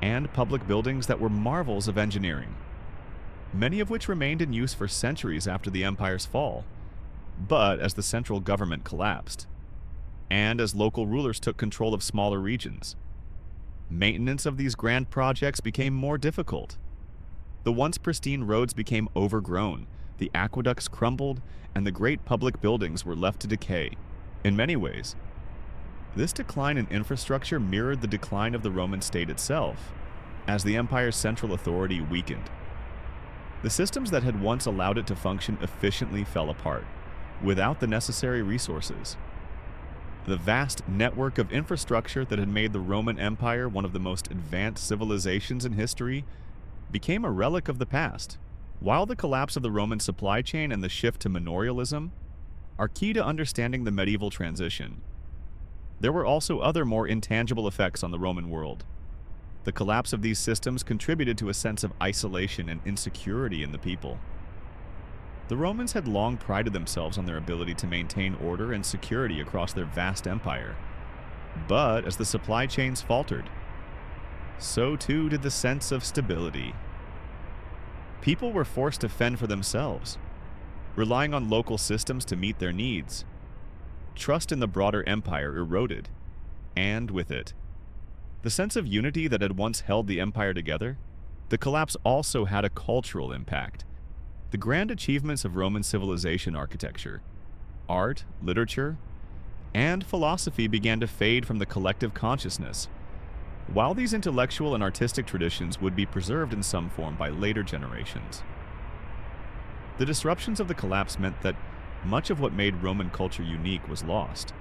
and public buildings that were marvels of engineering, many of which remained in use for centuries after the empire's fall. But as the central government collapsed, and as local rulers took control of smaller regions, maintenance of these grand projects became more difficult. The once pristine roads became overgrown, the aqueducts crumbled, and the great public buildings were left to decay. In many ways, this decline in infrastructure mirrored the decline of the Roman state itself, as the empire's central authority weakened. The systems that had once allowed it to function efficiently fell apart, without the necessary resources. The vast network of infrastructure that had made the Roman Empire one of the most advanced civilizations in history became a relic of the past. While the collapse of the Roman supply chain and the shift to manorialism are key to understanding the medieval transition, there were also other more intangible effects on the Roman world. The collapse of these systems contributed to a sense of isolation and insecurity in the people. The Romans had long prided themselves on their ability to maintain order and security across their vast empire. But as the supply chains faltered, so too did the sense of stability. People were forced to fend for themselves, relying on local systems to meet their needs. Trust in the broader empire eroded, and with it, the sense of unity that had once held the empire together. The collapse also had a cultural impact. The grand achievements of Roman civilization architecture, art, literature, and philosophy began to fade from the collective consciousness. While these intellectual and artistic traditions would be preserved in some form by later generations, the disruptions of the collapse meant that much of what made Roman culture unique was lost.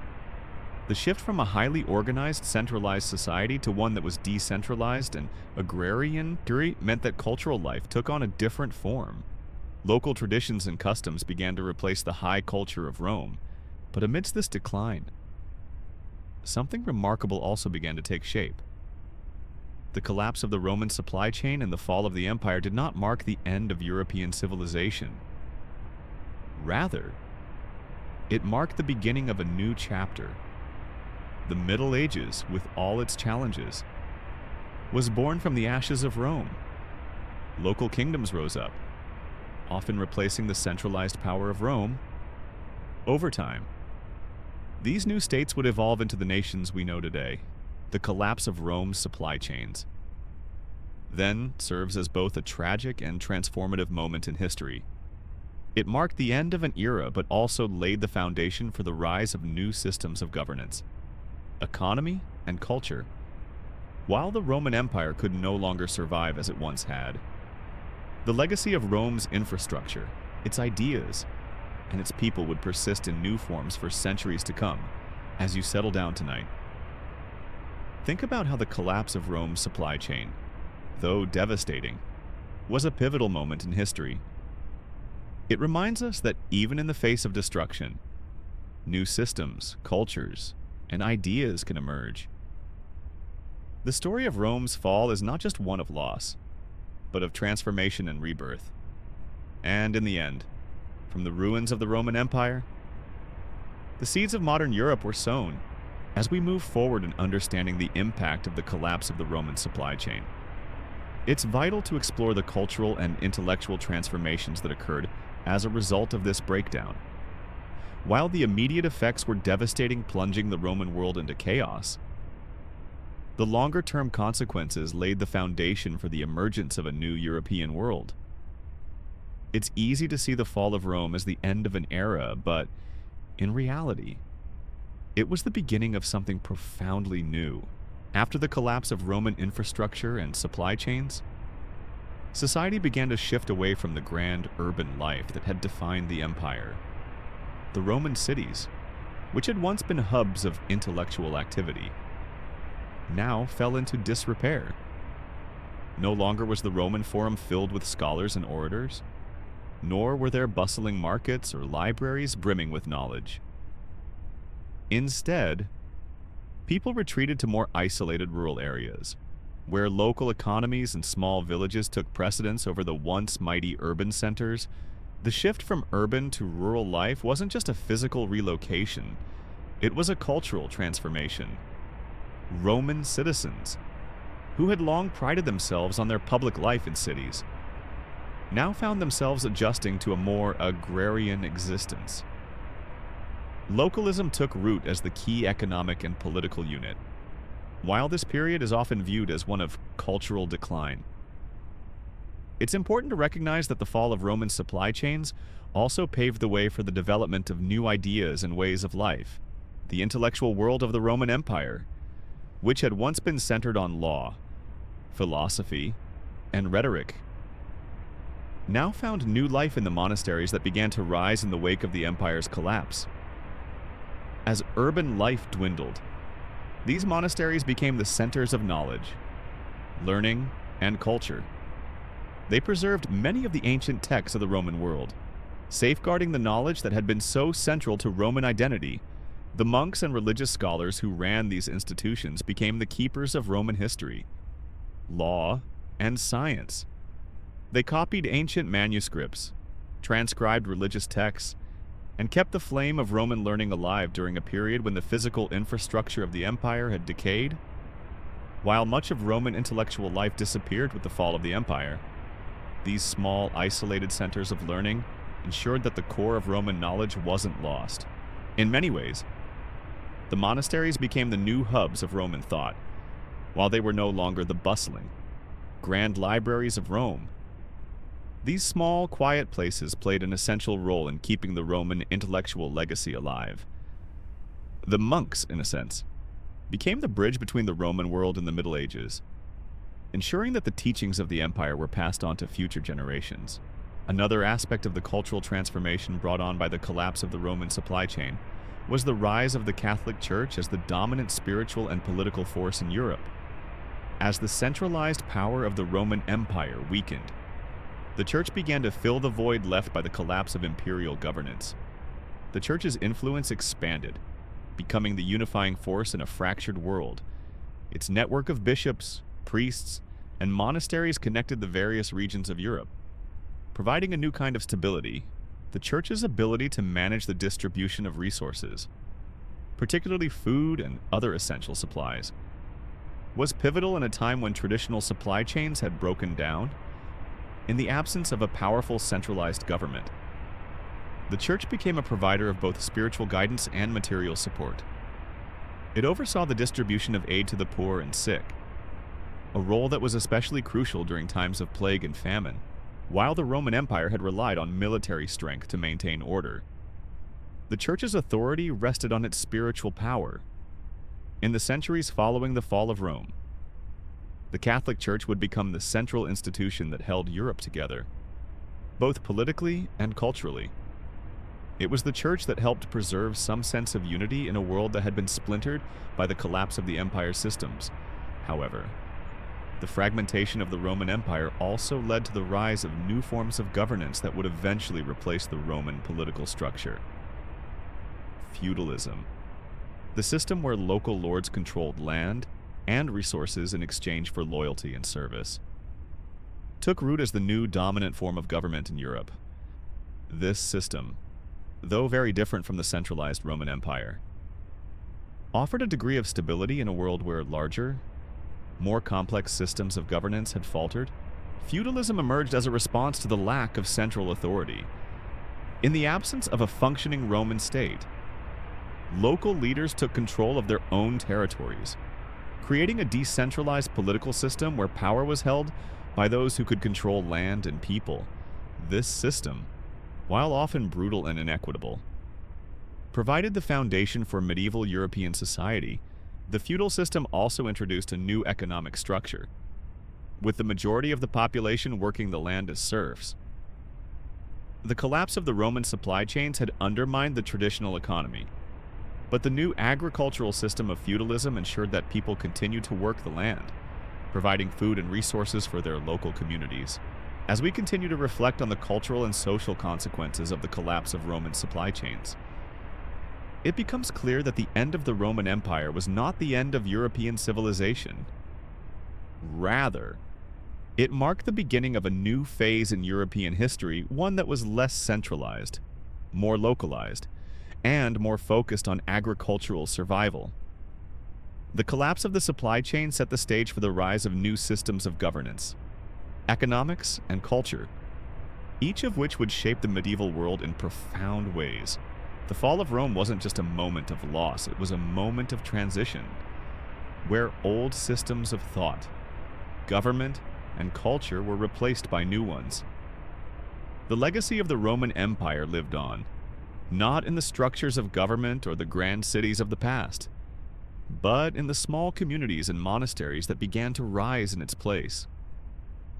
The shift from a highly organized, centralized society to one that was decentralized and agrarian meant that cultural life took on a different form. Local traditions and customs began to replace the high culture of Rome. But amidst this decline, something remarkable also began to take shape. The collapse of the Roman supply chain and the fall of the empire did not mark the end of European civilization. Rather, it marked the beginning of a new chapter. The Middle Ages, with all its challenges, was born from the ashes of Rome. Local kingdoms rose up, often replacing the centralized power of Rome. Over time, these new states would evolve into the nations we know today. The collapse of Rome's supply chains then serves as both a tragic and transformative moment in history. It marked the end of an era, but also laid the foundation for the rise of new systems of governance, economy, and culture. While the Roman Empire could no longer survive as it once had, the legacy of Rome's infrastructure, its ideas, and its people would persist in new forms for centuries to come. As you settle down tonight, think about how the collapse of Rome's supply chain, though devastating, was a pivotal moment in history. It reminds us that even in the face of destruction, New systems, cultures, and ideas can emerge. The story of Rome's fall is not just one of loss, but of transformation and rebirth. And in the end, from the ruins of the Roman Empire, the seeds of modern Europe were sown as we move forward in understanding the impact of the collapse of the Roman supply chain. It's vital to explore the cultural and intellectual transformations that occurred as a result of this breakdown. While the immediate effects were devastating, plunging the Roman world into chaos, the longer-term consequences laid the foundation for the emergence of a new European world. It's easy to see the fall of Rome as the end of an era, but in reality, it was the beginning of something profoundly new. After the collapse of Roman infrastructure and supply chains, society began to shift away from the grand urban life that had defined the empire. The Roman cities, which had once been hubs of intellectual activity, now fell into disrepair. No longer was the Roman Forum filled with scholars and orators, nor were there bustling markets or libraries brimming with knowledge. Instead, people retreated to more isolated rural areas, where local economies and small villages took precedence over the once mighty urban centers. The shift from urban to rural life wasn't just a physical relocation, it was a cultural transformation. Roman citizens, who had long prided themselves on their public life in cities, now found themselves adjusting to a more agrarian existence. Localism took root as the key economic and political unit, while this period is often viewed as one of cultural decline. It's important to recognize that the fall of Roman supply chains also paved the way for the development of new ideas and ways of life. The intellectual world of the Roman Empire, which had once been centered on law, philosophy, and rhetoric, now found new life in the monasteries that began to rise in the wake of the empire's collapse. As urban life dwindled, these monasteries became the centers of knowledge, learning, and culture. They preserved many of the ancient texts of the Roman world, safeguarding the knowledge that had been so central to Roman identity. The monks and religious scholars who ran these institutions became the keepers of Roman history, law, and science. They copied ancient manuscripts, transcribed religious texts, and kept the flame of Roman learning alive during a period when the physical infrastructure of the empire had decayed. While much of Roman intellectual life disappeared with the fall of the empire, these small, isolated centers of learning ensured that the core of Roman knowledge wasn't lost. In many ways, the monasteries became the new hubs of Roman thought, while they were no longer the bustling, grand libraries of Rome. These small, quiet places played an essential role in keeping the Roman intellectual legacy alive. The monks, in a sense, became the bridge between the Roman world and the Middle Ages, ensuring that the teachings of the empire were passed on to future generations. Another aspect of the cultural transformation brought on by the collapse of the Roman supply chain was the rise of the Catholic Church as the dominant spiritual and political force in Europe. As the centralized power of the Roman Empire weakened, the Church began to fill the void left by the collapse of imperial governance. The Church's influence expanded, becoming the unifying force in a fractured world. Its network of bishops, priests, and monasteries connected the various regions of Europe, providing a new kind of stability. The Church's ability to manage the distribution of resources, particularly food and other essential supplies, was pivotal in a time when traditional supply chains had broken down. In the absence of a powerful centralized government, the Church became a provider of both spiritual guidance and material support. It oversaw the distribution of aid to the poor and sick, a role that was especially crucial during times of plague and famine. While the Roman Empire had relied on military strength to maintain order, the Church's authority rested on its spiritual power. In the centuries following the fall of Rome, the Catholic Church would become the central institution that held Europe together, both politically and culturally. It was the Church that helped preserve some sense of unity in a world that had been splintered by the collapse of the empire's systems. However, the fragmentation of the Roman Empire also led to the rise of new forms of governance that would eventually replace the Roman political structure. feudalism, the system where local lords controlled land and resources in exchange for loyalty and service, took root as the new dominant form of government in Europe. This system, though very different from the centralized Roman Empire, offered a degree of stability in a world where larger, more complex systems of governance had faltered. Feudalism emerged as a response to the lack of central authority. In the absence of a functioning Roman state, local leaders took control of their own territories, creating a decentralized political system where power was held by those who could control land and people. This system, while often brutal and inequitable, provided the foundation for medieval European society. The feudal system also introduced a new economic structure, with the majority of the population working the land as serfs. The collapse of the Roman supply chains had undermined the traditional economy, but the new agricultural system of feudalism ensured that people continued to work the land, providing food and resources for their local communities. As we continue to reflect on the cultural and social consequences of the collapse of Roman supply chains, it becomes clear that the end of the Roman Empire was not the end of European civilization. Rather, it marked the beginning of a new phase in European history, one that was less centralized, more localized, and more focused on agricultural survival. The collapse of the supply chain set the stage for the rise of new systems of governance, economics, and culture, each of which would shape the medieval world in profound ways. The fall of Rome wasn't just a moment of loss, it was a moment of transition, where old systems of thought, government, and culture were replaced by new ones. The legacy of the Roman Empire lived on, not in the structures of government or the grand cities of the past, but in the small communities and monasteries that began to rise in its place.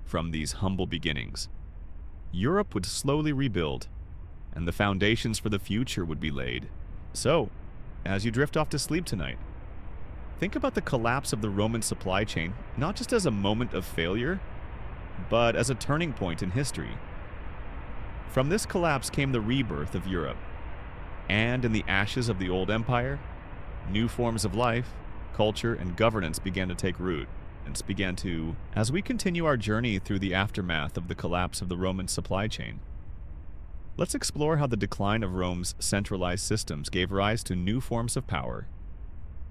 From these humble beginnings, Europe would slowly rebuild, and the foundations for the future would be laid. So, as you drift off to sleep tonight, think about the collapse of the Roman supply chain not just as a moment of failure, but as a turning point in history. From this collapse came the rebirth of Europe, and in the ashes of the old empire, new forms of life, culture, and governance began to take root. As we continue our journey through the aftermath of the collapse of the Roman supply chain, let's explore how the decline of Rome's centralized systems gave rise to new forms of power,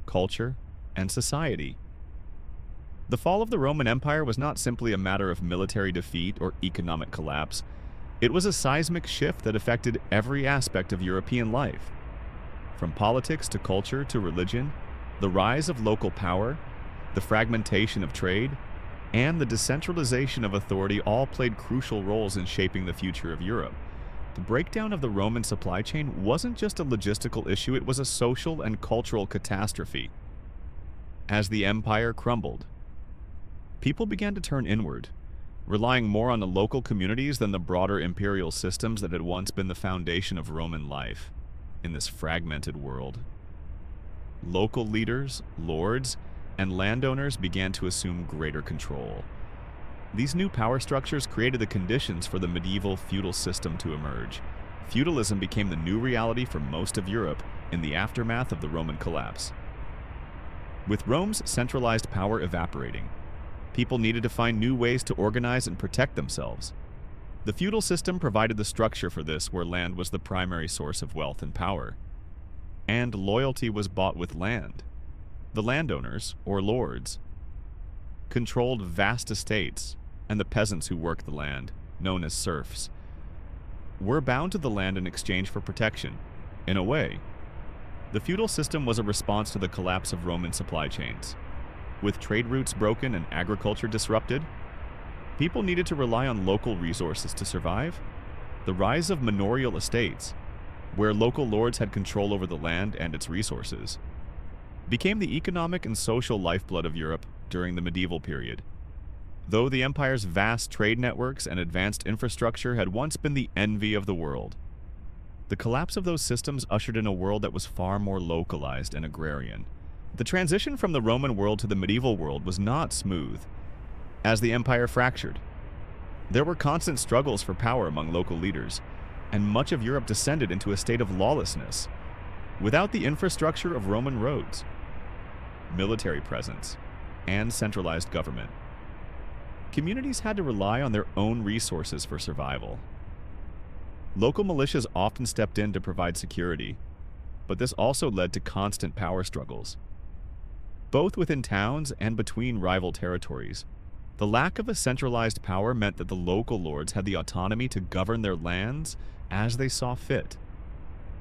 culture, and society. The fall of the Roman Empire was not simply a matter of military defeat or economic collapse. It was a seismic shift that affected every aspect of European life. From politics to culture to religion, the rise of local power, the fragmentation of trade, and the decentralization of authority all played crucial roles in shaping the future of Europe. The breakdown of the Roman supply chain wasn't just a logistical issue, it was a social and cultural catastrophe. As the empire crumbled, people began to turn inward, relying more on the local communities than the broader imperial systems that had once been the foundation of Roman life. In this fragmented world, local leaders, lords, and landowners began to assume greater control. These new power structures created the conditions for the medieval feudal system to emerge. Feudalism became the new reality for most of Europe in the aftermath of the Roman collapse. With Rome's centralized power evaporating, people needed to find new ways to organize and protect themselves. The feudal system provided the structure for this, where land was the primary source of wealth and power, and loyalty was bought with land. The landowners, or lords, controlled vast estates, and the peasants who worked the land, known as serfs, were bound to the land in exchange for protection. In a way, the feudal system was a response to the collapse of Roman supply chains. With trade routes broken and agriculture disrupted, people needed to rely on local resources to survive. The rise of manorial estates, where local lords had control over the land and its resources, became the economic and social lifeblood of Europe during the medieval period. Though the empire's vast trade networks and advanced infrastructure had once been the envy of the world, the collapse of those systems ushered in a world that was far more localized and agrarian. The transition from the Roman world to the medieval world was not smooth. As the empire fractured, there were constant struggles for power among local leaders, and much of Europe descended into a state of lawlessness. Without the infrastructure of Roman roads, military presence, and centralized government, communities had to rely on their own resources for survival. Local militias often stepped in to provide security, but this also led to constant power struggles. Both within towns and between rival territories, the lack of a centralized power meant that the local lords had the autonomy to govern their lands as they saw fit,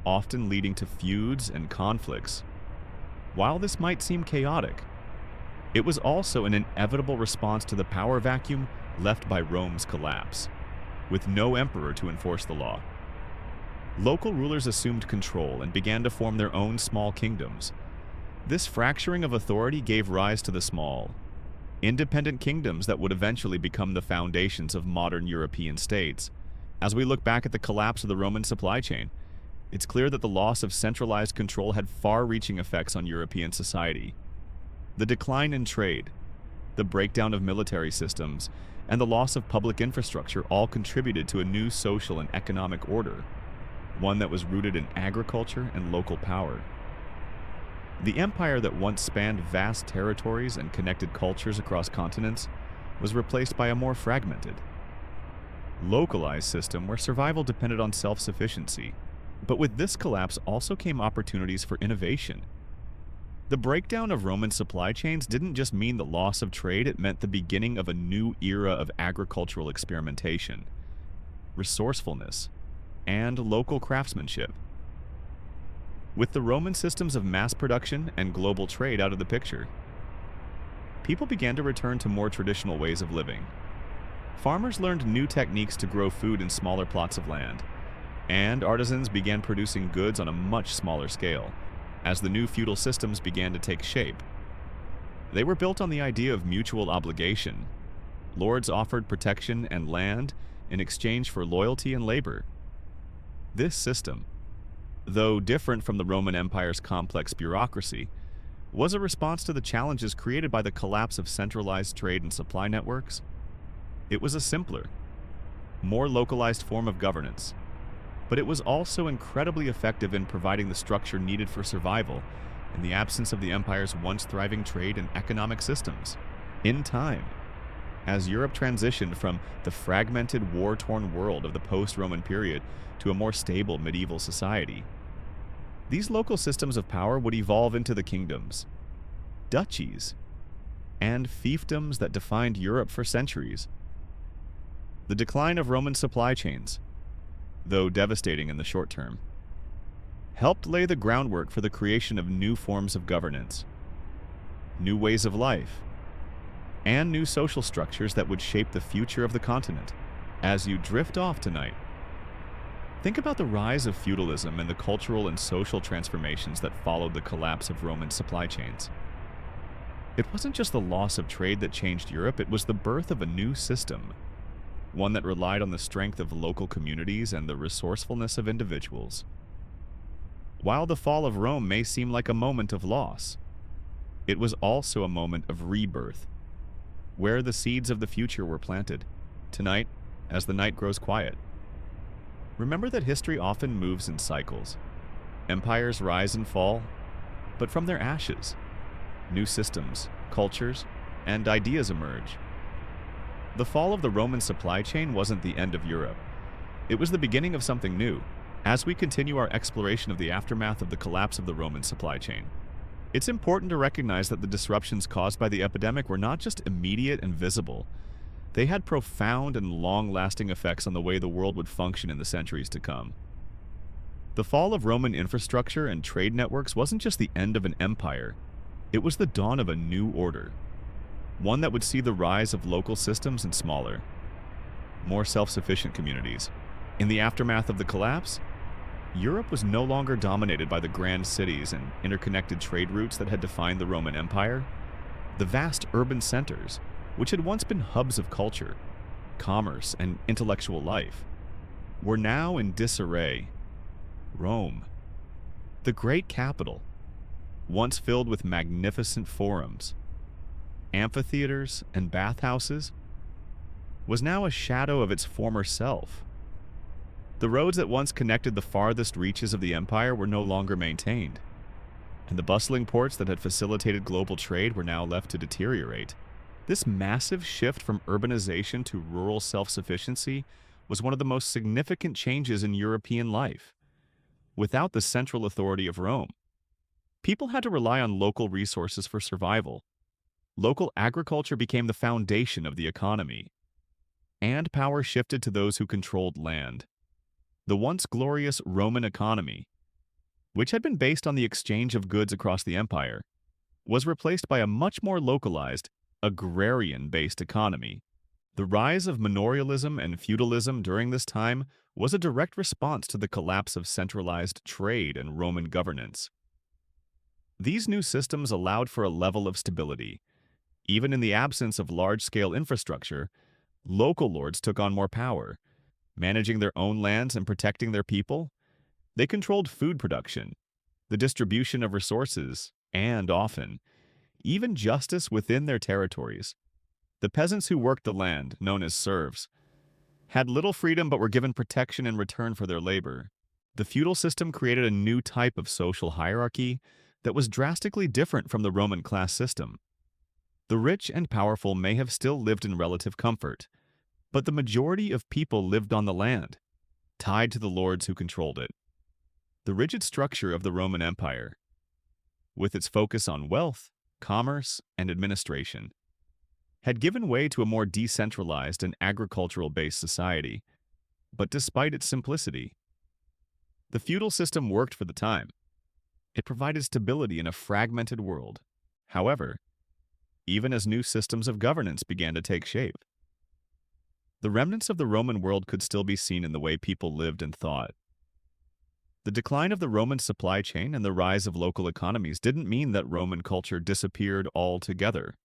often leading to feuds and conflicts. While this might seem chaotic, it was also an inevitable response to the power vacuum left by Rome's collapse, with no emperor to enforce the law. Local rulers assumed control and began to form their own small kingdoms. This fracturing of authority gave rise to the small, independent kingdoms that would eventually become the foundations of modern European states. As we look back at the collapse of the Roman supply chain, it's clear that the loss of centralized control had far-reaching effects on European society. The decline in trade, the breakdown of military systems, and the loss of public infrastructure all contributed to a new social and economic order, one that was rooted in agriculture and local power. The empire that once spanned vast territories and connected cultures across continents was replaced by a more fragmented, localized system where survival depended on self-sufficiency. But with this collapse also came opportunities for innovation. The breakdown of Roman supply chains didn't just mean the loss of trade, it meant the beginning of a new era of agricultural experimentation, resourcefulness, and local craftsmanship. With the Roman systems of mass production and global trade out of the picture, people began to return to more traditional ways of living. Farmers learned new techniques to grow food in smaller plots of land, and artisans began producing goods on a much smaller scale, as the new feudal systems began to take shape. They were built on the idea of mutual obligation. Lords offered protection and land in exchange for loyalty and labor. This system, though different from the Roman Empire's complex bureaucracy, was a response to the challenges created by the collapse of centralized trade and supply networks. It was a simpler, more localized form of governance, but it was also incredibly effective in providing the structure needed for survival in the absence of the empire's once thriving trade and economic systems. In time, as Europe transitioned from the fragmented, war-torn world of the post-Roman period to a more stable medieval society, these local systems of power would evolve into the kingdoms, duchies, and fiefdoms that defined Europe for centuries. The decline of Roman supply chains, though devastating in the short term, helped lay the groundwork for the creation of new forms of governance, new ways of life, and new social structures that would shape the future of the continent. As you drift off tonight, think about the rise of feudalism and the cultural and social transformations that followed the collapse of Roman supply chains. It wasn't just the loss of trade that changed Europe, it was the birth of a new system, one that relied on the strength of local communities and the resourcefulness of individuals. While the fall of Rome may seem like a moment of loss, it was also a moment of rebirth, where the seeds of the future were planted. Tonight, as the night grows quiet, remember that history often moves in cycles. Empires rise and fall, but from their ashes, new systems, cultures, and ideas emerge. The fall of the Roman supply chain wasn't the end of Europe. It was the beginning of something new. As we continue our exploration of the aftermath of the collapse of the Roman supply chain, it's important to recognize that the disruptions caused by the epidemic were not just immediate and visible. They had profound and long-lasting effects on the way the world would function in the centuries to come. The fall of Roman infrastructure and trade networks wasn't just the end of an empire. It was the dawn of a new order, one that would see the rise of local systems and smaller, more self-sufficient communities. In the aftermath of the collapse, Europe was no longer dominated by the grand cities and interconnected trade routes that had defined the Roman Empire. The vast urban centers, which had once been hubs of culture, commerce, and intellectual life, were now in disarray. Rome, the great capital, once filled with magnificent forums, amphitheaters, and bathhouses, was now a shadow of its former self. The roads that once connected the farthest reaches of the empire were no longer maintained, and the bustling ports that had facilitated global trade were now left to deteriorate. This massive shift from urbanization to rural self-sufficiency was one of the most significant changes in European life. Without the central authority of Rome, people had to rely on local resources for survival. Local agriculture became the foundation of the economy, and power shifted to those who controlled land. The once glorious Roman economy, which had been based on the exchange of goods across the empire, was replaced by a much more localized, agrarian-based economy. The rise of manorialism and feudalism during this time was a direct response to the collapse of centralized trade and Roman governance. These new systems allowed for a level of stability. Even in the absence of large-scale infrastructure, local lords took on more power, managing their own lands and protecting their people. They controlled food production, the distribution of resources, and often, even justice within their territories. The peasants who worked the land, known as serfs, had little freedom but were given protection in return for their labor. The feudal system created a new type of social hierarchy that was drastically different from the Roman class system. The rich and powerful may have still lived in relative comfort, but the majority of people lived on the land, tied to the lords who controlled it. The rigid structure of the Roman Empire, with its focus on wealth, commerce, and administration, had given way to a more decentralized and agricultural-based society. But despite its simplicity, the feudal system worked for the time. It provided stability in a fragmented world. However, even as new systems of governance began to take shape, the remnants of the Roman world could still be seen in the way people lived and thought. The decline of the Roman supply chain and the rise of local economies didn't mean that Roman culture disappeared altogether.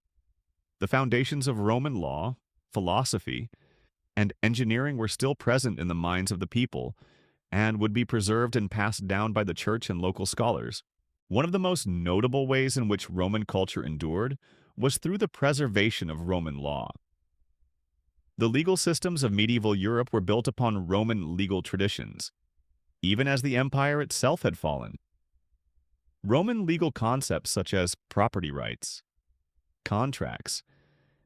The foundations of Roman law, philosophy, and engineering were still present in the minds of the people and would be preserved and passed down by the church and local scholars. One of the most notable ways in which Roman culture endured was through the preservation of Roman law. The legal systems of medieval Europe were built upon Roman legal traditions, even as the empire itself had fallen. Roman legal concepts such as property rights, contracts,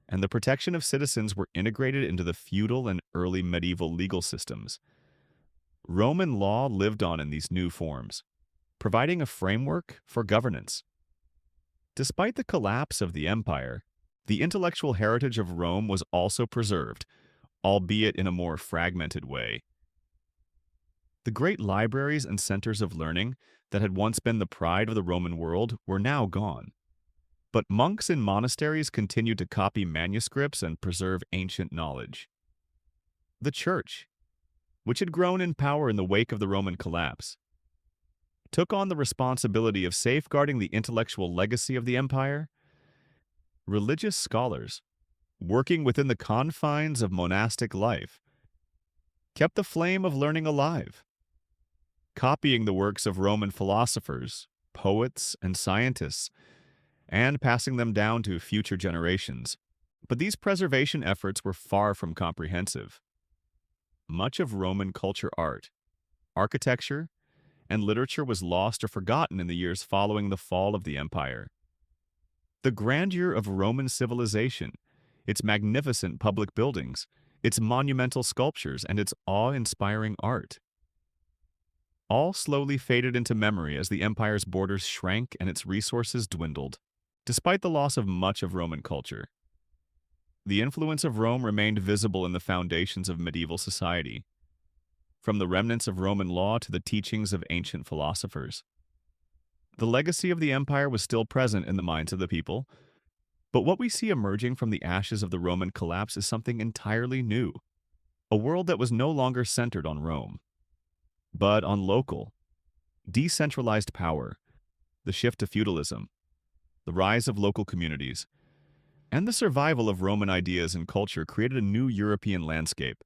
and the protection of citizens were integrated into the feudal and early medieval legal systems. Roman law lived on in these new forms, providing a framework for governance. Despite the collapse of the empire, the intellectual heritage of Rome was also preserved, albeit in a more fragmented way. The great libraries and centers of learning that had once been the pride of the Roman world were now gone. But monks in monasteries continued to copy manuscripts and preserve ancient knowledge. The Church, which had grown in power in the wake of the Roman collapse, took on the responsibility of safeguarding the intellectual legacy of the empire. Religious scholars, working within the confines of monastic life, kept the flame of learning alive, copying the works of Roman philosophers, poets, and scientists, and passing them down to future generations. But these preservation efforts were far from comprehensive. Much of Roman culture art, architecture, and literature was lost or forgotten in the years following the fall of the empire. The grandeur of Roman civilization, its magnificent public buildings, its monumental sculptures, and its awe-inspiring art, all slowly faded into memory as the empire's borders shrank and its resources dwindled. Despite the loss of much of Roman culture, the influence of Rome remained visible in the foundations of medieval society, from the remnants of Roman law to the teachings of ancient philosophers. The legacy of the empire was still present in the minds of the people, but what we see emerging from the ashes of the Roman collapse is something entirely new, a world that was no longer centered on Rome, but on local, decentralized power, the shift to feudalism, the rise of local communities, and the survival of Roman ideas and culture created a new European landscape,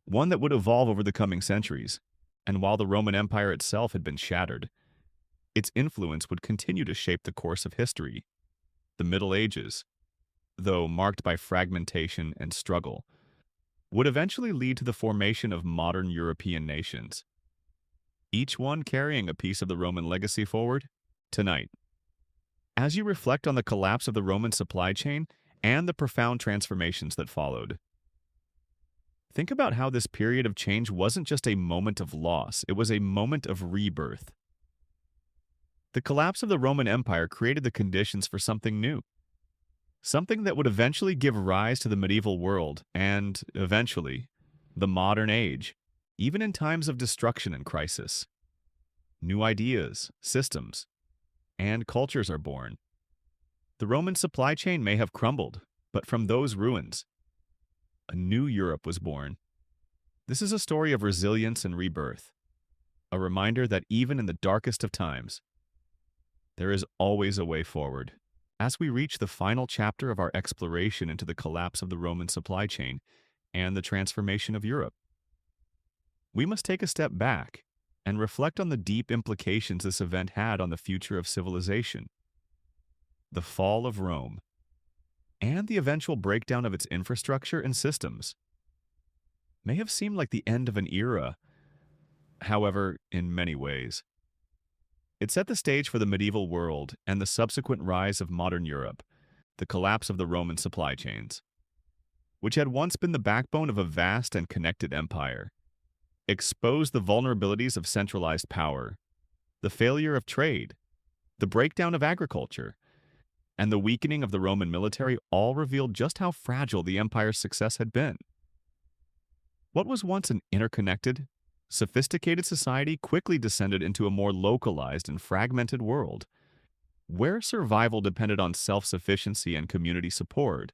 one that would evolve over the coming centuries. And while the Roman Empire itself had been shattered, its influence would continue to shape the course of history. The Middle Ages, though marked by fragmentation and struggle, would eventually lead to the formation of modern European nations, each one carrying a piece of the Roman legacy forward tonight. As you reflect on the collapse of the Roman supply chain and the profound transformations that followed, think about how this period of change wasn't just a moment of loss, it was a moment of rebirth. The collapse of the Roman Empire created the conditions for something new, something that would eventually give rise to the medieval world and, eventually, the modern age, even in times of destruction and crisis. New ideas, systems, and cultures are born. The Roman supply chain may have crumbled, but from those ruins, a new Europe was born. This is a story of resilience and rebirth, a reminder that even in the darkest of times, there is always a way forward. As we reach the final chapter of our exploration into the collapse of the Roman supply chain and the transformation of Europe, we must take a step back and reflect on the deep implications this event had on the future of civilization. The fall of Rome and the eventual breakdown of its infrastructure and systems may have seemed like the end of an era, however, in many ways. It set the stage for the medieval world and the subsequent rise of modern Europe, the collapse of the Roman supply chains, which had once been the backbone of a vast and connected empire, exposed the vulnerabilities of centralized power, the failure of trade, the breakdown of agriculture, and the weakening of the Roman military all revealed just how fragile the empire's success had been. What was once an interconnected, sophisticated society quickly descended into a more localized and fragmented world, where survival depended on self-sufficiency and community support.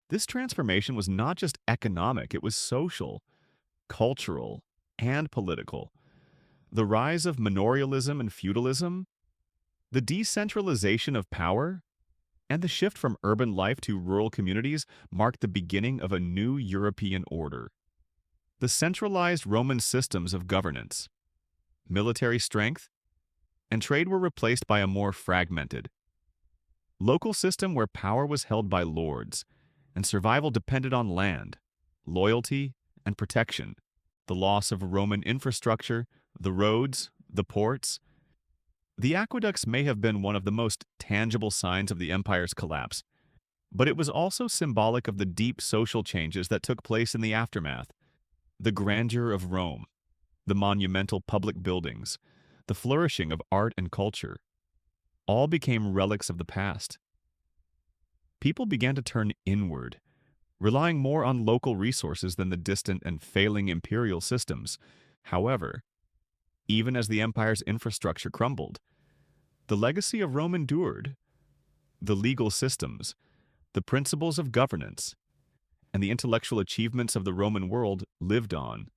This transformation was not just economic, it was social, cultural, and political. The rise of manorialism and feudalism, the decentralization of power, and the shift from urban life to rural communities marked the beginning of a new European order. The centralized Roman systems of governance, military strength, and trade were replaced by a more fragmented, local system where power was held by lords, and survival depended on land, loyalty, and protection. The loss of Roman infrastructure, the roads, the ports, the aqueducts may have been one of the most tangible signs of the empire's collapse, but it was also symbolic of the deep social changes that took place in the aftermath. The grandeur of Rome, the monumental public buildings, the flourishing of art and culture, all became relics of the past. People began to turn inward, relying more on local resources than the distant and failing imperial systems. However, even as the empire's infrastructure crumbled, the legacy of Rome endured. The legal systems, the principles of governance, and the intellectual achievements of the Roman world lived on,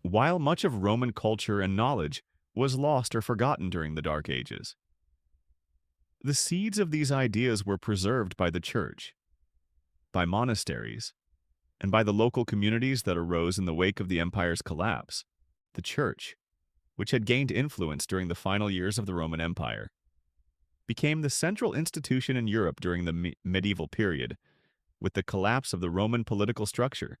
while much of Roman culture and knowledge was lost or forgotten during the Dark Ages. The seeds of these ideas were preserved by the Church, by monasteries, and by the local communities that arose in the wake of the empire's collapse. The Church, which had gained influence during the final years of the Roman Empire, became the central institution in Europe during the medieval period, with the collapse of the Roman political structure.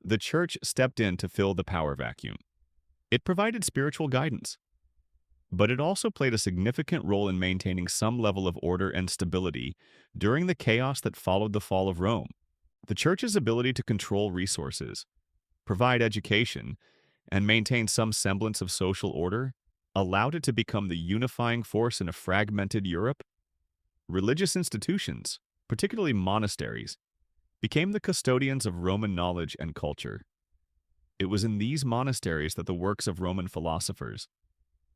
The Church stepped in to fill the power vacuum. It provided spiritual guidance, but it also played a significant role in maintaining some level of order and stability during the chaos that followed the fall of Rome. The Church's ability to control resources, provide education, and maintain some semblance of social order allowed it to become the unifying force in a fragmented Europe. Religious institutions, particularly monasteries, became the custodians of Roman knowledge and culture. It was in these monasteries that the works of Roman philosophers,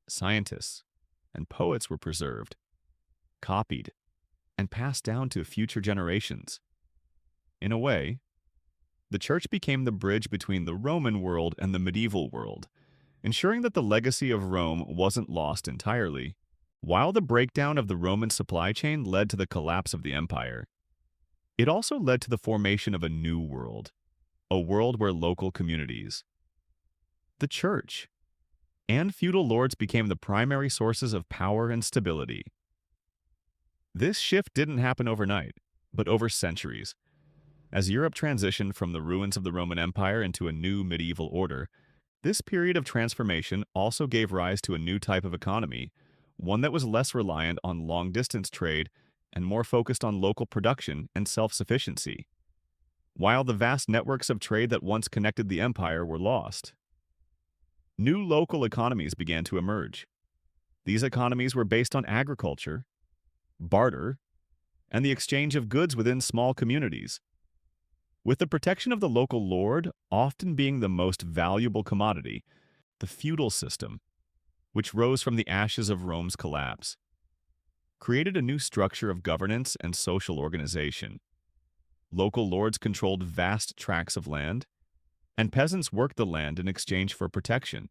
scientists, and poets were preserved, copied, and passed down to future generations. In a way, the Church became the bridge between the Roman world and the medieval world, ensuring that the legacy of Rome wasn't lost entirely. While the breakdown of the Roman supply chain led to the collapse of the empire, it also led to the formation of a new world, a world where local communities, the Church, and feudal lords became the primary sources of power and stability. This shift didn't happen overnight, but over centuries. As Europe transitioned from the ruins of the Roman Empire into a new medieval order, this period of transformation also gave rise to a new type of economy, one that was less reliant on long-distance trade and more focused on local production and self-sufficiency. While the vast networks of trade that once connected the empire were lost, new local economies began to emerge. These economies were based on agriculture, barter, and the exchange of goods within small communities, with the protection of the local lord often being the most valuable commodity. The feudal system, which rose from the ashes of Rome's collapse, created a new structure of governance and social organization. Local lords controlled vast tracts of land, and peasants worked the land in exchange for protection.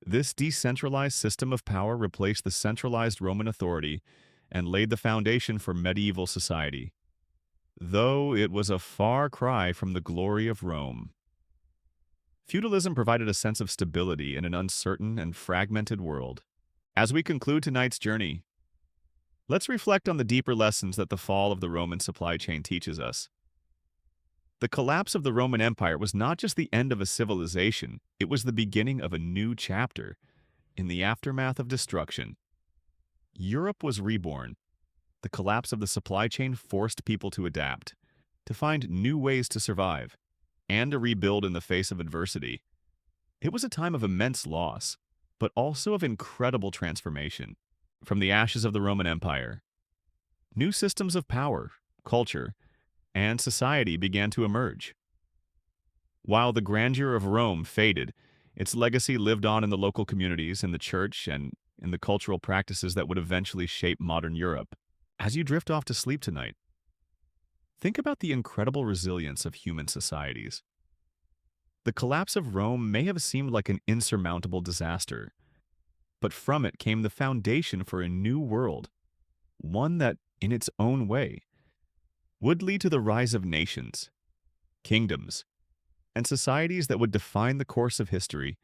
This decentralized system of power replaced the centralized Roman authority and laid the foundation for medieval society, though it was a far cry from the glory of Rome. Feudalism provided a sense of stability in an uncertain and fragmented world. As we conclude tonight's journey, let's reflect on the deeper lessons that the fall of the Roman supply chain teaches us. The collapse of the Roman Empire was not just the end of a civilization, it was the beginning of a new chapter. In the aftermath of destruction, Europe was reborn. The collapse of the supply chain forced people to adapt, to find new ways to survive, and to rebuild in the face of adversity. It was a time of immense loss, but also of incredible transformation. From the ashes of the Roman Empire, new systems of power, culture, and society began to emerge. While the grandeur of Rome faded, its legacy lived on in the local communities, in the church, and in the cultural practices that would eventually shape modern Europe. As you drift off to sleep tonight, think about the incredible resilience of human societies. The collapse of Rome may have seemed like an insurmountable disaster, but from it came the foundation for a new world, one that, in its own way, would lead to the rise of nations, kingdoms, and societies that would define the course of history